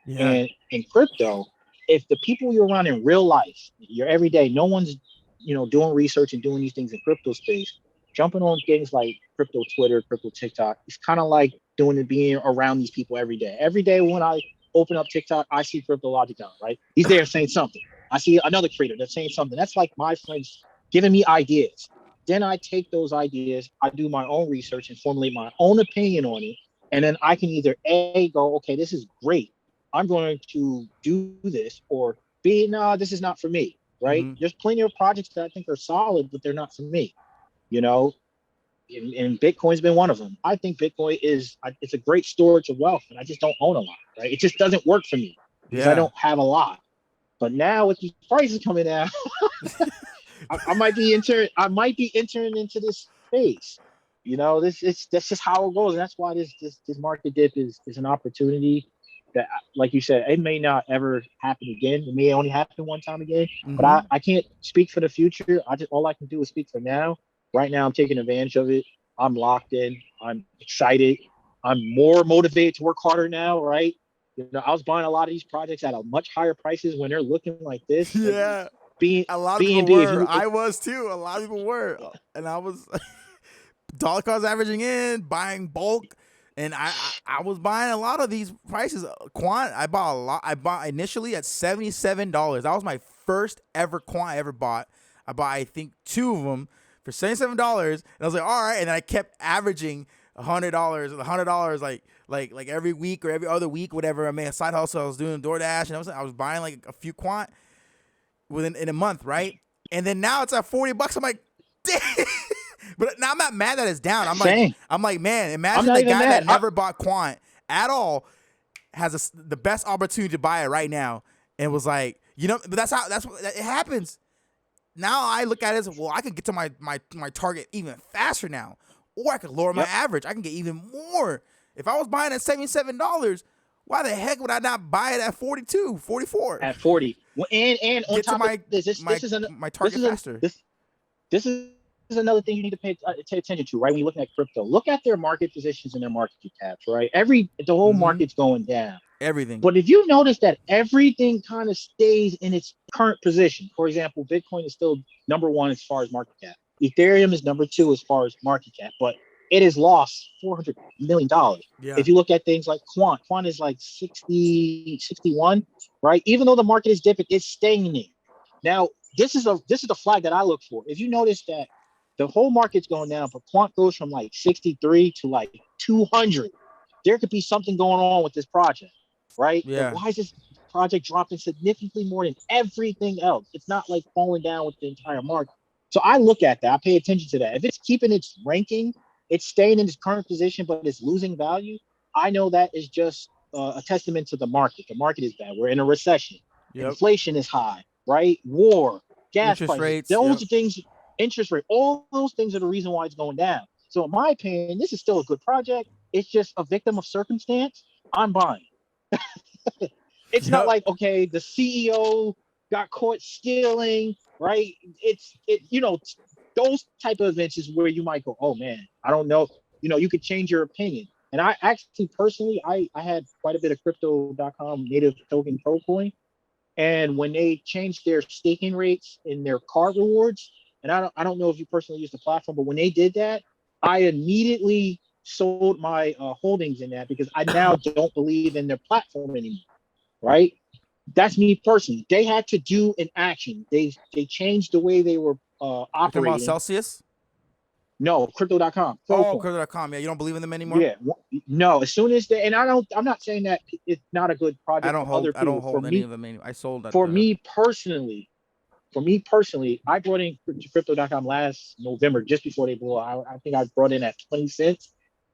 Yeah. And in crypto, if the people you're around in real life, your everyday, no one's, doing research and doing these things in crypto space, jumping on things like crypto Twitter, crypto TikTok, it's kind of like being around these people every day. Every day when I open up TikTok, I see cryptologic on, right? He's there saying something. I see another creator that's saying something. That's like my friends giving me ideas. Then I take those ideas, I do my own research and formulate my own opinion on it. And then I can either A, go, okay, this is great, I'm going to do this, or B, no, this is not for me, right? Mm-hmm. There's plenty of projects that I think are solid, but they're not for me, you know? And Bitcoin's been one of them. I think Bitcoin it's a great storage of wealth, and I just don't own a lot, right? It just doesn't work for me because I Yeah. don't have a lot. But now with these prices coming out, I might be entering into this space. That's just how it goes. And that's why this market dip is an opportunity that, like you said, it may not ever happen again. It may only happen one time again. But Mm-hmm. I can't speak for the future. All I can do is speak for now. Right now, I'm taking advantage of it. I'm locked in. I'm excited. I'm more motivated to work harder now. Right. I was buying a lot of these projects at a much higher prices when they're looking like this. Like Yeah. B, A lot of people BNB, were. I was too. A lot of people were, and I was dollar cost averaging in, buying bulk, and I was buying a lot of these prices. Quant, I bought a lot. I bought initially at $77. That was my first ever quant I ever bought. I bought, I think, 2 of them for $77, and I was like, all right. And then I kept averaging $100, like every week or every other week, whatever. I made a side hustle. I was doing DoorDash, and I was buying like a few quant in a month, right? And then now it's at $40. I'm like, damn. But now I'm not mad that it's down. Same. I'm like, man, I'm imagine not the even guy mad. that never bought quant at all has the best opportunity to buy it right now, and was like, but that's what it happens. Now I look at it as, well, I could get to my target even faster now, or I could lower my Yep. average. I can get even more. If I was buying at $77, why the heck would I not buy it at 42, 44? At 40. And on Get to top of this, my target faster. this is another thing you need to pay attention to, right? When you're looking at crypto, look at their market positions and their market caps, right? The whole Mm-hmm. market's going down. Everything. But if you notice that everything kind of stays in its current position, for example, Bitcoin is still number one as far as market cap. Ethereum is number two as far as market cap, but it has lost $400 million. Yeah. If you look at things like Quant is like 60, 61, right? Even though the market is dipping, it's staying there. Now, this is the flag that I look for. If you notice that the whole market's going down, but Quant goes from like 63 to like 200, there could be something going on with this project, right? And Yeah. why is this project dropping significantly more than everything else? It's not like falling down with the entire market. So I look at that. I pay attention to that. If it's keeping its ranking, it's staying in its current position, but it's losing value. I know that is just a testament to the market. The market is bad. We're in a recession. Yep. Inflation is high, right? War, gas Interest prices. rates. Yep. Those are things. Interest rate. All those things are the reason why it's going down. So in my opinion, this is still a good project. It's just a victim of circumstance. I'm buying. It's not Yep. like, okay, the CEO got caught stealing, right? Those type of events is where you might go, oh man, I don't know. You could change your opinion. And I actually personally, I had quite a bit of crypto.com native token Procoin. And when they changed their staking rates in their card rewards, and I don't know if you personally use the platform, but when they did that, I immediately sold my holdings in that because I now don't believe in their platform anymore, right? That's me personally. They had to do an action. They changed the way they were You're talking about operating. Celsius? No, crypto.com, Oh, Procoin. crypto.com. Yeah, you don't believe in them anymore? Yeah, no. As soon as and I'm not saying that it's not a good project for other I don't people. hold any of them anymore. I sold at For the me personally, I brought in crypto.com last November, just before they blew up. I think I brought in at 20 cents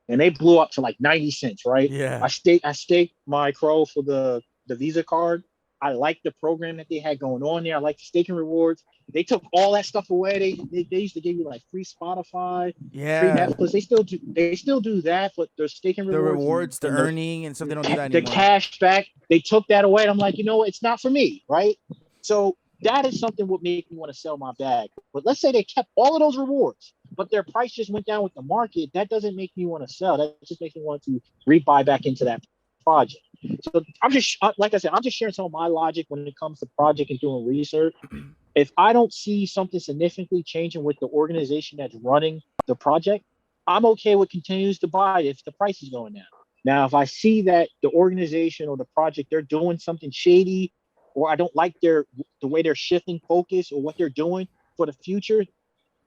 and they blew up to like 90 cents, right? Yeah. I staked my crow for the Visa card. I liked the program that they had going on there. I liked the staking rewards. They took all that stuff away. They used to give you like free Spotify, free Yeah. Netflix. They still do that, but their staking The rewards rewards, the and earning and stuff, they don't do that the anymore. cash back, they took that away. And I'm like, it's not for me, right? So that is something would make me want to sell my bag. But let's say they kept all of those rewards, but their price just went down with the market. That doesn't make me want to sell. That just makes me want to rebuy back into that project. So I'm just, like I said, I'm just sharing some of my logic when it comes to project and doing research. If I don't see something significantly changing with the organization that's running the project, I'm okay with continues to buy if the price is going down. Now, if I see that the organization or the project, they're doing something shady, or I don't like the way they're shifting focus or what they're doing for the future,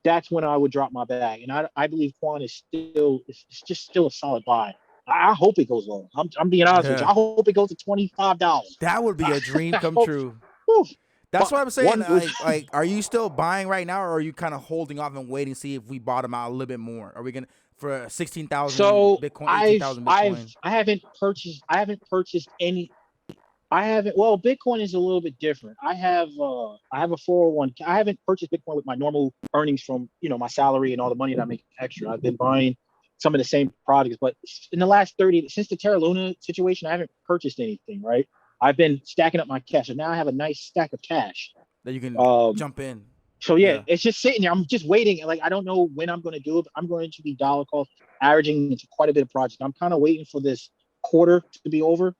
that's when I would drop my bag. And I believe Quan is it's just still a solid buy. I hope it goes low. I'm being honest with you. Yeah. I hope it goes to $25. That would be a dream I come hope, true. whew. That's But what I'm saying. one, Like, are you still buying right now, or are you kind of holding off and waiting to see if we bottom out a little bit more? Are we gonna for 16,000 so Bitcoin, 18,000 Bitcoin? I haven't purchased any. I haven't. Well, Bitcoin is a little bit different. I have a 401. I haven't purchased Bitcoin with my normal earnings from my salary and all the money that I make extra. I've been buying some of the same products, but in the last 30 since the Terra Luna situation, I haven't purchased anything. Right. I've been stacking up my cash, and now I have a nice stack of cash. That you can Um, jump in. so yeah, Yeah. it's just sitting there. I'm just waiting. Like I don't know when I'm going to do it. But I'm going to be dollar cost averaging into quite a bit of projects. I'm kind of waiting for this quarter to be over.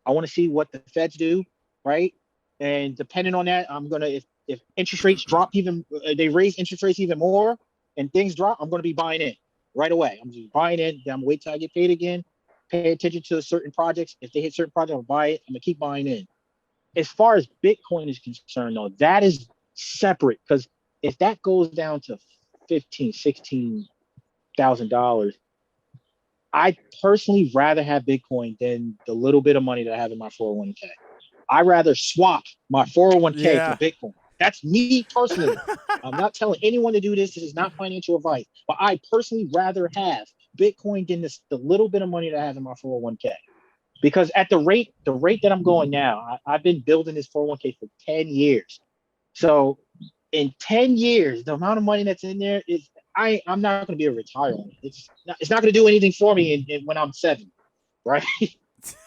I want to see what the Feds do, right? And depending on that, I'm gonna if interest rates drop even they raise interest rates even more and things drop, I'm gonna be buying in right away. I'm just buying in. Then I'm gonna wait till I get paid again. Pay attention to certain projects. If they hit certain projects, I'll buy it. I'm gonna keep buying in. As far as Bitcoin is concerned, though, that is separate because if that goes down to 15, $16,000, I personally rather have Bitcoin than the little bit of money that I have in my 401k. I rather swap my 401k for Yeah. Bitcoin. That's me personally. I'm not telling anyone to do this. This is not financial advice, but I personally rather have Bitcoin than the little bit of money that I have in my 401k. Because at the rate that I'm going now, I've been building this 401k for 10 years. So in 10 years, the amount of money that's in there is I'm not going to be a retirement. It's not going to do anything for me when I'm 7, right?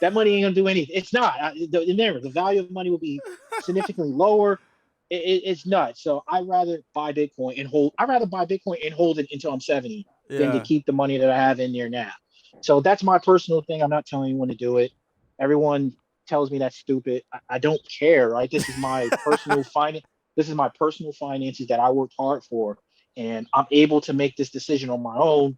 That money ain't going to do anything. It's not. The value of money will be significantly lower. It's nuts. So I'd rather buy Bitcoin and hold. I'd rather buy Bitcoin and hold it until I'm 70 than to Yeah. keep the money that I have in there now. So that's my personal thing. I'm not telling anyone to do it. Everyone tells me that's stupid. I don't care, right? This is my personal finance. This is my personal finances that I worked hard for, and I'm able to make this decision on my own.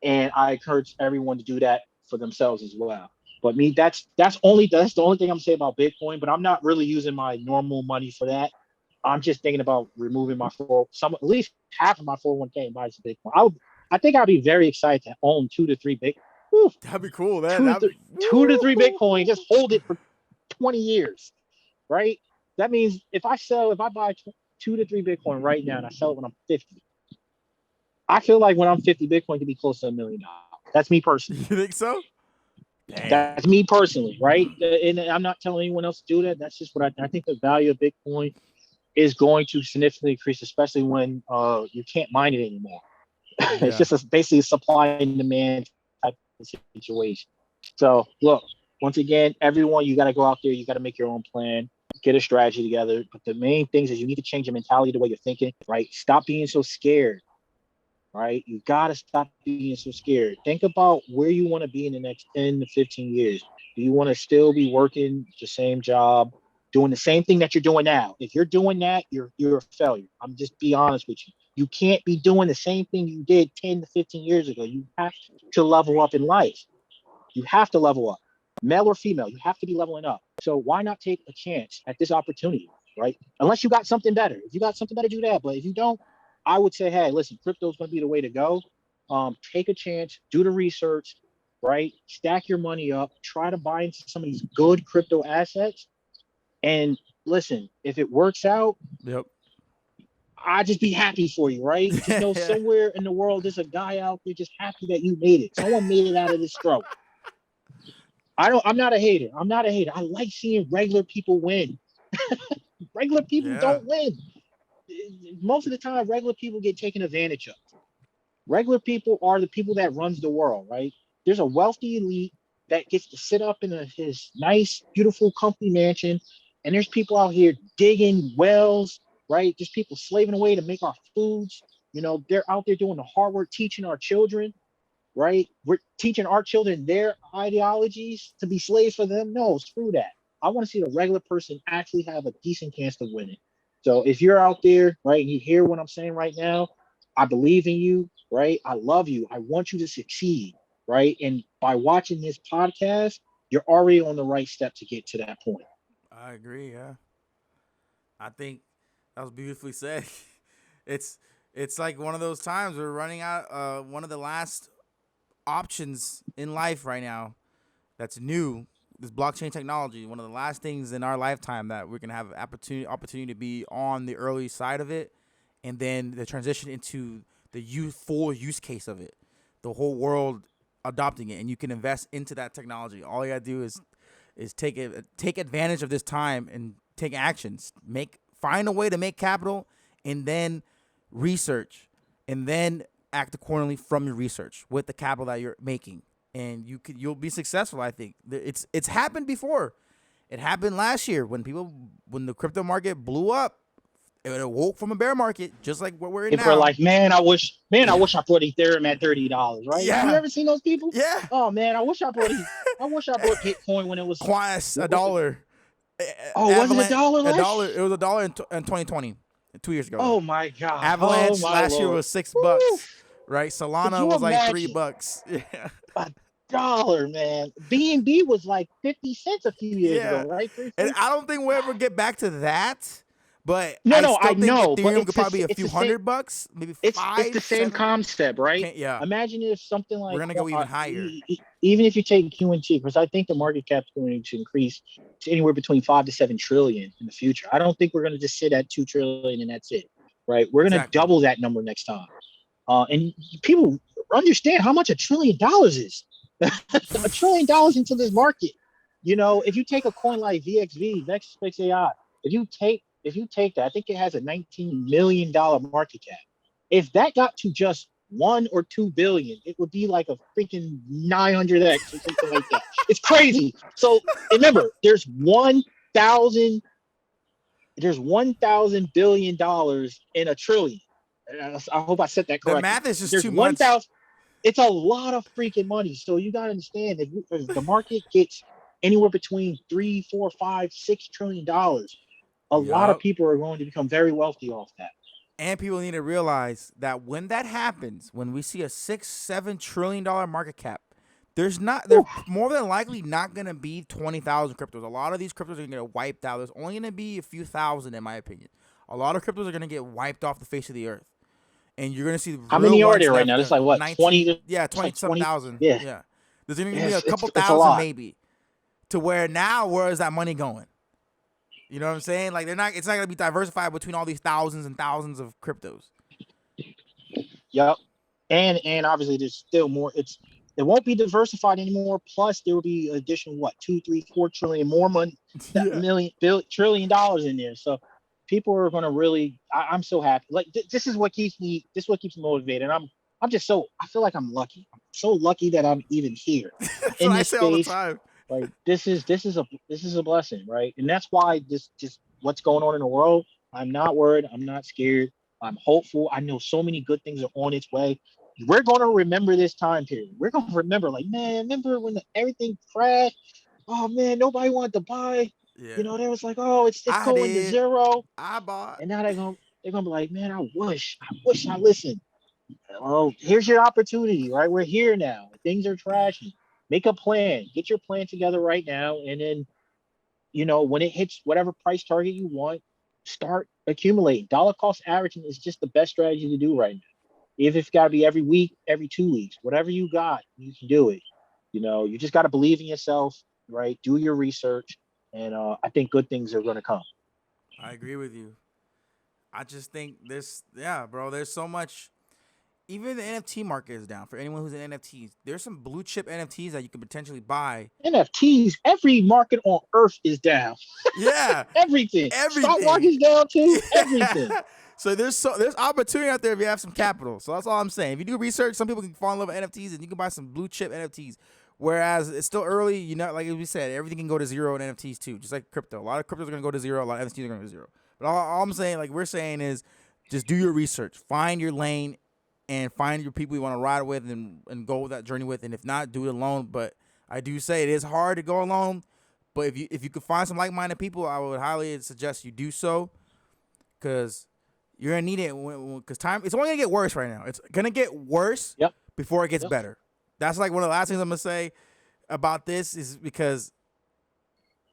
And I encourage everyone to do that for themselves as well. But me, that's the only thing I'm saying about Bitcoin. But I'm not really using my normal money for that. I'm just thinking about removing my some at least half of my 401k and buy some Bitcoin. I think I'd be very excited to own That'd be cool. That two to that'd three be two to three woo. Bitcoin. Just hold it for 20 years, right? That means if I buy 2 to 3 Bitcoin right now and I sell it when I'm 50, I feel like when I'm 50, Bitcoin could be close to $1 million. That's me You personally. think so? Damn. That's me personally, right? And I'm not telling anyone else to do that. That's just what I think the value of Bitcoin is going to significantly increase, especially when you can't mine it anymore. It's Yeah. just basically a supply and demand type of situation. So look, once again, everyone, you got to go out there. You got to make your own plan, get a strategy together. But the main things is you need to change your mentality, the way you're thinking, right? Stop being so scared, right? You got to stop being so scared. Think about where you want to be in the next 10 to 15 years. Do you want to still be working the same job, doing the same thing that you're doing now? If you're doing that, you're a failure. I'm just be honest with you. You can't be doing the same thing you did 10 to 15 years ago. You have to level up in life. You have to level up. Male or female, you have to be leveling up. So why not take a chance at this opportunity, right? Unless you got something better. If you got something better, do that. But if you don't, I would say, hey, listen, crypto is going to be the way to go. Take a chance, do the research, right? Stack your money up, try to buy into some of these good crypto assets. And listen, if it works out, Yep. I just be happy for you, right? Just know somewhere in the world there's a guy out there just happy that you made it. Someone made it out of this struggle. I'm not a hater. I'm not a hater. I like seeing regular people win. Regular people Yeah. don't win. Most of the time, regular people get taken advantage of. Regular people are the people that runs the world, right? There's a wealthy elite that gets to sit up in his nice, beautiful, comfy mansion, and there's people out here digging wells, right? There's people slaving away to make our foods. They're out there doing the hard work, teaching our children, right? We're teaching our children their ideologies to be slaves for them. No, screw that. I want to see the regular person actually have a decent chance to win it. So if you're out there, right, and you hear what I'm saying right now, I believe in you, right? I love you. I want you to succeed, right? And by watching this podcast, you're already on the right step to get to that point. I agree. Yeah. I think that was beautifully said. It's it's like one of those times we're running out. One of the last options in life right now that's new. This blockchain technology, one of the last things in our lifetime that we're gonna have opportunity to be on the early side of it, and then the transition into the full use case of it, the whole world adopting it, and you can invest into that technology. All you gotta do is take advantage of this time and take actions. Find a way to make capital, and then research, and then act accordingly from your research with the capital that you're making, and you'll be successful. I think it's happened before. It happened last year when the crypto market blew up. It awoke from a bear market, just like what we're in People are now. like, I wish I bought Ethereum at $30, right? Have you Yeah, ever seen those people? yeah. Oh man, I wish I bought Bitcoin when it was Quas a what's it? dollar. Oh, was it a Avalanche dollar a last? dollar. It was a dollar in 2020, 2 years ago. Oh my God. Oh Avalanche my last year Lord. was six Woo. bucks, right? Could Solana you was like three imagine bucks. Yeah, $1, man? BNB was like 50 cents a few years yeah. ago, right? Three, And four. I don't think we'll ever get back to that, but No, I no, I still think know, but Ethereum could probably be a it's few the same. $100, maybe It's the five, same seven. concept, right? Yeah, Imagine if something we're like gonna go even higher. even if you take QNT, because I think the market cap is going to increase to anywhere between 5 to 7 trillion in the future. I don't think we're going to just sit at 2 trillion and that's it, right? We're going to Exactly. double that number next time. And people understand how much $1 trillion is. $1 trillion into this market. If you take a coin like VXV, VexSpace AI, if you take that, I think it has a $19 million market cap. If that got to just 1 or 2 billion, it would be like a freaking 900x or something like that. It's crazy. So remember, there's 1,000 there's $1,000 billion in a trillion. I hope I said that The correctly. math is just There's too one much. thousand. It's a lot of freaking money. So you gotta understand that if the market gets anywhere between 3, 4, 5, 6 trillion dollars, a lot of Yup. people are going to become very wealthy off that. And people need to realize that when that happens, when we see a $6-7 trillion market cap, there's Whew. more than likely not gonna be 20,000 cryptos. A lot of these cryptos are gonna get wiped out. There's only gonna be a few thousand, in my opinion. A lot of cryptos are gonna get wiped off the face of the earth, and you're gonna see How real many are ones there right left. now? It's like what, 20 19, yeah, it's 20 like some 20. thousand. Yeah. Yeah, there's gonna be a Yes, couple it's a thousand lot. maybe. To where now, where is that money going? You know what I'm saying? Like it's not gonna be diversified between all these thousands and thousands of cryptos. Yep. And obviously there's still more. It won't be diversified anymore. Plus there will be additional what, 2, 3, 4 trillion more money, that Yeah. trillion dollars in there. So people are going to really. I'm so happy. Like this is what keeps me. This is what keeps me motivated. And I'm just so. I feel like I'm lucky. I'm so lucky that I'm even here That's what in I this say all the space. time. Like this is a blessing, right? And that's why this just what's going on in the world. I'm not worried. I'm not scared. I'm hopeful. I know so many good things are on its way. We're going to remember this time period. We're going to remember, like, man, remember when everything crashed? Oh man, nobody wanted to buy. Yeah. They was like, oh, it's I going to did. zero. I bought. And now they're gonna be like, man, I wish I listened. Well, here's your opportunity, right? We're here now. Things are trashing. Make a plan. Get your plan together right now, and then when it hits whatever price target you want, start accumulating. Dollar cost averaging is just the best strategy to do right now. If it's got to be every week, every 2 weeks, whatever you got, you can do it. You just got to believe in yourself, right? Do your research, and I think good things are going to come. I agree with you. I just think yeah, bro. There's so much. Even the NFT market is down for anyone who's in NFTs. There's some blue chip NFTs that you could potentially buy. NFTs, every market on earth is down. Yeah, Everything. Stock everything. market's down too. Everything. So there's opportunity out there if you have some capital. So that's all I'm saying. If you do research, some people can fall in love with NFTs and you can buy some blue chip NFTs. Whereas it's still early, like we said, everything can go to zero in NFTs too, just like crypto. A lot of cryptos are gonna go to zero. A lot of NFTs are gonna go to zero. But all I'm saying, like we're saying, is just do your research, find your lane, and find your people you want to ride with and go that journey with. And if not, do it alone. But I do say it is hard to go alone. But if you could find some like-minded people, I would highly suggest you do so, because you're gonna need it. Because time, it's only gonna get worse right now. It's gonna get worse Yep. before it gets Yep. better. That's like one of the last things I'm gonna say about this, is because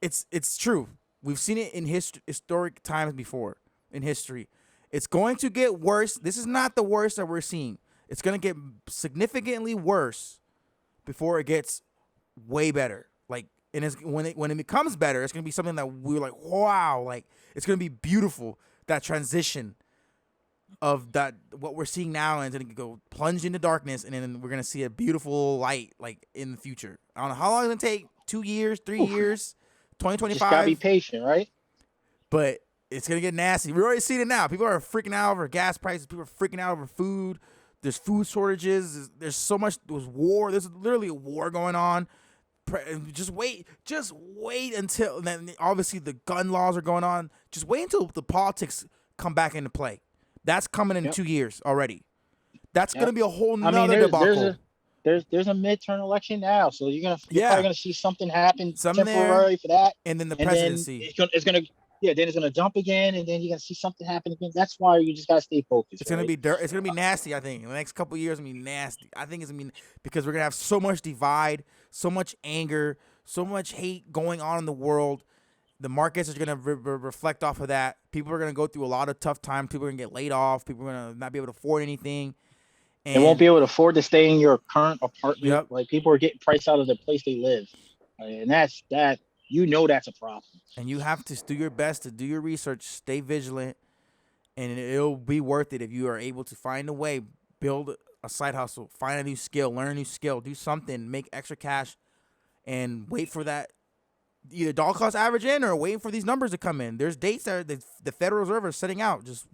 it's true. We've seen it in historic times before in history. It's going to get worse. This is not the worst that we're seeing. It's gonna get significantly worse before it gets way better. Like, and when it becomes better, it's gonna be something that we're like, wow, like it's gonna be beautiful. That transition of that, what we're seeing now, and it's gonna go plunge into darkness, and then we're gonna see a beautiful light, like in the future. I don't know how long it's gonna take. 2 years, 3 Oof. years, Just gotta be 2025. patient, right? But it's gonna get nasty. We're already seeing it now. People are freaking out over gas prices. People are freaking out over food. There's food shortages. There's so much. There's war. There's literally a war going on. Just wait until then. Obviously, the gun laws are going on. Just wait until the politics come back into play. That's coming in Yep. 2 years already. That's Yep. gonna be a whole I nother mean, debacle. there's a midterm election now, so you're Yeah, probably gonna see something happen some there, temporary for that, and then the and then presidency. then it's gonna dump again, and then you're gonna see something happen again. That's why you just gotta stay focused, It's gonna right? be dirt. It's gonna be nasty. I think in the next couple of years, it's gonna be nasty. I think it's gonna be, because we're gonna have so much divide, so much anger, so much hate going on in the world. The markets are gonna reflect off of that. People are gonna go through a lot of tough times. People are gonna get laid off. People are gonna not be able to afford anything. And won't And be able to afford to stay in your current apartment. yep, Like people are getting priced out of the place they live, and that. That's a problem. and you have to do your best to do your research, stay vigilant, and it'll be worth it if you are able to find a way, build a side hustle, find a new skill, learn a new skill, do something, make extra cash, and wait for that either dollar cost average in, or waiting for these numbers to come in. There's dates that the Federal Reserve is setting out. Just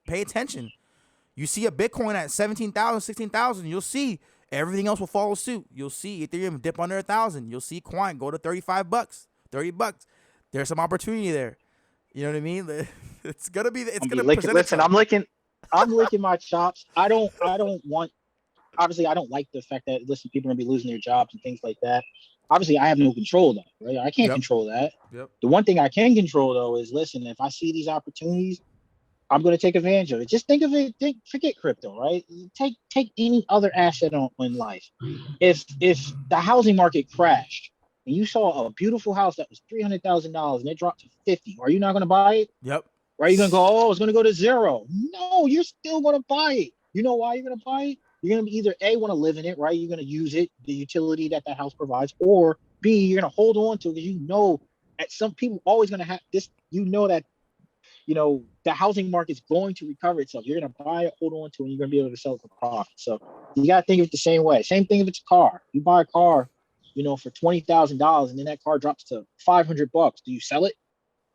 pay attention. You see a Bitcoin at 17,000, 16,000, you'll see everything else will follow suit. You'll see Ethereum dip under 1,000. You'll see Coin go to $35, $30. There's some opportunity there. You know what I mean? It's gonna be. It's I'm be gonna licking. present Listen, itself. I'm licking my chops. I don't want. Obviously, I don't like the fact that listen, people are gonna be losing their jobs and things like that. Obviously, I have no control of that, right? I can't Yep. control that. Yep. The one thing I can control though is listen. If I see these opportunities, I'm going to take advantage of it. Just think of it. Forget crypto, right? Take any other asset in life. If the housing market crashed and you saw a beautiful house that was $300,000 and it dropped to 50, are you not going to buy it? Yep. Or are you going to go, oh, it's going to go to zero? No, you're still going to buy it. You know why you're going to buy it? You're going to either A, want to live in it, right? You're going to use it, the utility that that house provides, or B, you're going to hold on to it because you know at some people always going to have this. You know that the housing market's going to recover itself. You're going to buy it, hold on to it, and you're going to be able to sell it for profit. So you got to think of it the same way. Same thing if it's a car. You buy a car, for $20,000, and then that car drops to $500. Do you sell it?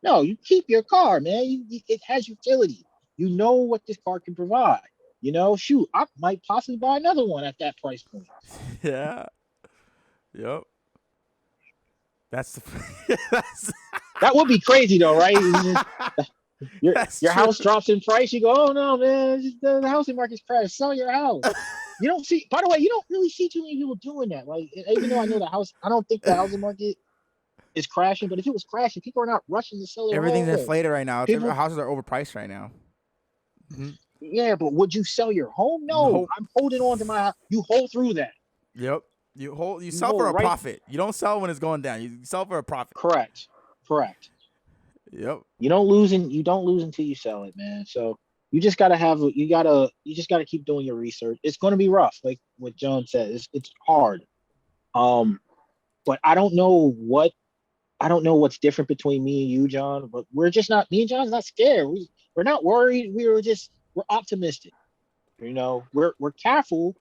No, you keep your car, man. It has utility. You know what this car can provide. Shoot, I might possibly buy another one at that price point. Yeah. Yep. That's the. That's. That would be crazy though, right? Your That's your true. house drops in price. You go, oh no, man, the housing market's crashed. Sell your house. You don't see. By the way, you don't really see too many people doing that. Like, even though I know I don't think the housing market is crashing. But if it was crashing, people are not rushing to sell their Everything's home. inflated right now. People, Houses are overpriced right now. Mm-hmm. yeah, but would you sell your home? No, Nope. I'm holding on to my house. You hold through that. Yep. You sell for a profit. You don't sell when it's going down. You sell for a profit. Correct. Yep. You don't lose until you sell it, man. So you just gotta keep doing your research. It's gonna be rough, like what John said. It's hard. But I don't know what's different between me and you, John. But me and John's not scared. We're not worried. We're optimistic. We're careful,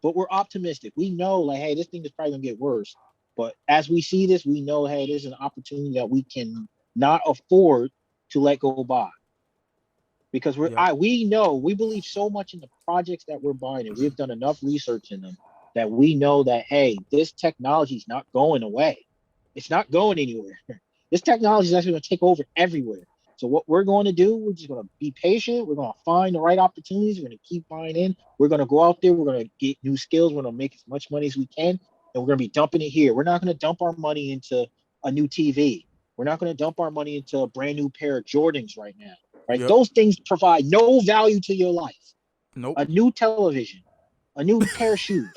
but we're optimistic. We know, like, hey, this thing is probably gonna get worse. But as we see this, we know, hey, there's an opportunity that we can not afford to let go by. Because we believe so much in the projects that we're buying, and we've done enough research in them that we know that, hey, this technology is not going away. It's not going anywhere. This technology is actually going to take over everywhere. So what we're going to do, we're just going to be patient. We're going to find the right opportunities. We're going to keep buying in. We're going to go out there. We're going to get new skills. We're going to make as much money as we can, and we're going to be dumping it here. We're not going to dump our money into a new TV. We're not going to dump our money into a brand new pair of Jordans right now. Right? Yep. Those things provide no value to your life. Nope. A new television, a new pair of shoes,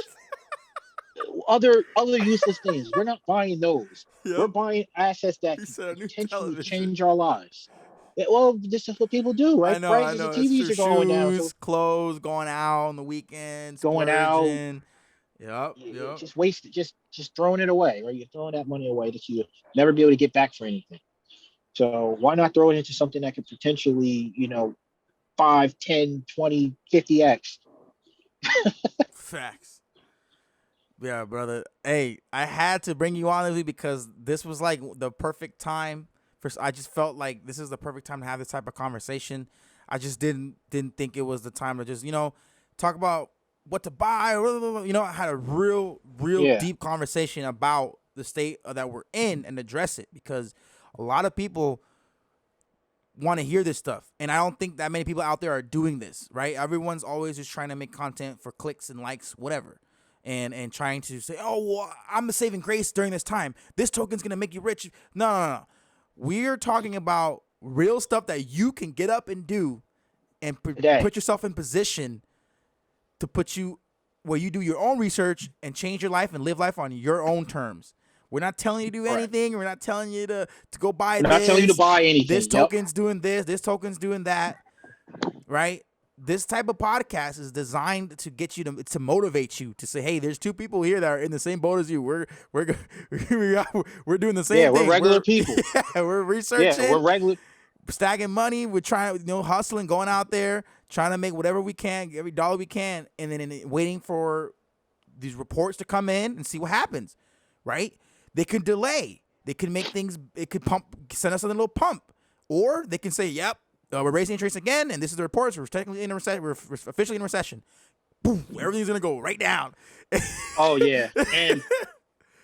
other useless things. We're not buying those. Yep. We're buying assets that can potentially change our lives. Well, this is what people do, right? I know. Prices of TVs are going down. So clothes, going out on the weekends, going splurging. out. Yep. Just wasted. Just throwing it away, right? You're throwing that money away that you never be able to get back for anything. So why not throw it into something that could potentially, 5, 10, 20, 50x? Facts. Yeah, brother. Hey, I had to bring you on because this was like the perfect time. I just felt like this is the perfect time to have this type of conversation. I just didn't think it was the time to just, talk about what to buy. I had a real deep conversation about the state that we're in and address it, because a lot of people want to hear this stuff, and I don't think that many people out there are doing this, right? Everyone's always just trying to make content for clicks and likes, whatever, and trying to say, oh, well, I'm a saving grace during this time. This token's going to make you rich. No. We're talking about real stuff that you can get up and do and put yourself in position to put you where you do your own research and change your life and live life on your own terms. We're not telling you to do anything. We're not telling you to go buy this. We're not telling you to buy anything. This token's doing this. This token's doing that, right? This type of podcast is designed to get you to motivate you to say, hey, there's two people here that are in the same boat as you. We're doing the same thing. Yeah, we're regular people. Yeah, we're researching. Yeah, we're regular. Stacking money. We're trying, hustling, going out there, trying to make whatever we can, every dollar we can, and then waiting for these reports to come in and see what happens, right? They can delay. They can make things. It could send us a little pump, or they can say, yep. We're raising interest again, and this is the reports. We're technically in a recession. We're officially in a recession. Boom! Everything's gonna go right down. Oh yeah,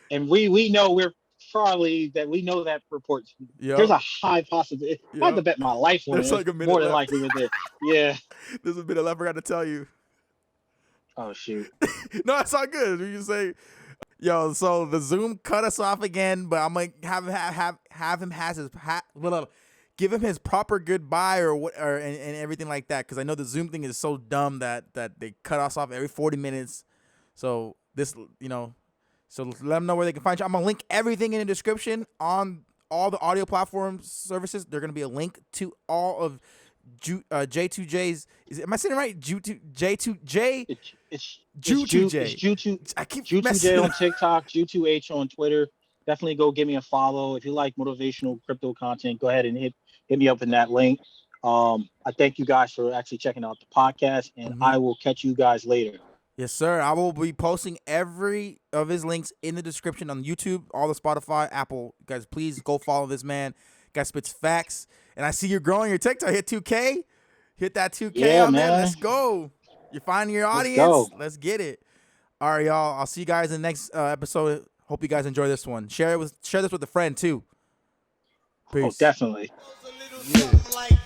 and we know we're probably that we know that report. Yep. There's a high possibility. I have to bet my life on it. There's like a minute More than left. likely with it. Yeah. There's a minute left. I forgot to tell you. Oh shoot. No, it's all good. We can say, yo. So the Zoom cut us off again, but I'm gonna have him give him his proper goodbye or what and everything like that, because I know the Zoom thing is so dumb that they cut us off every 40 minutes. So this, so let them know where they can find you. I'm gonna link everything in the description on all the audio platform services. There's gonna be a link to all of J2J's. Am I saying it right? J2J. It's Ju2J. It's Ju2. I keep Ju2J on TikTok. Ju2H on Twitter. Definitely go give me a follow. If you like motivational crypto content, go ahead and hit me up in that link. I thank you guys for actually checking out the podcast, and I will catch you guys later. Yes, sir. I will be posting every of his links in the description on YouTube, all the Spotify, Apple. Guys, please go follow this man. Guy spits facts. And I see you're growing your TikTok. Hit 2K. Hit that 2K on there. Let's go. You're finding your audience. Let's get it. All right, y'all. I'll see you guys in the next episode. Hope you guys enjoy this one. Share this with a friend, too. Peace. Oh, definitely. Yeah.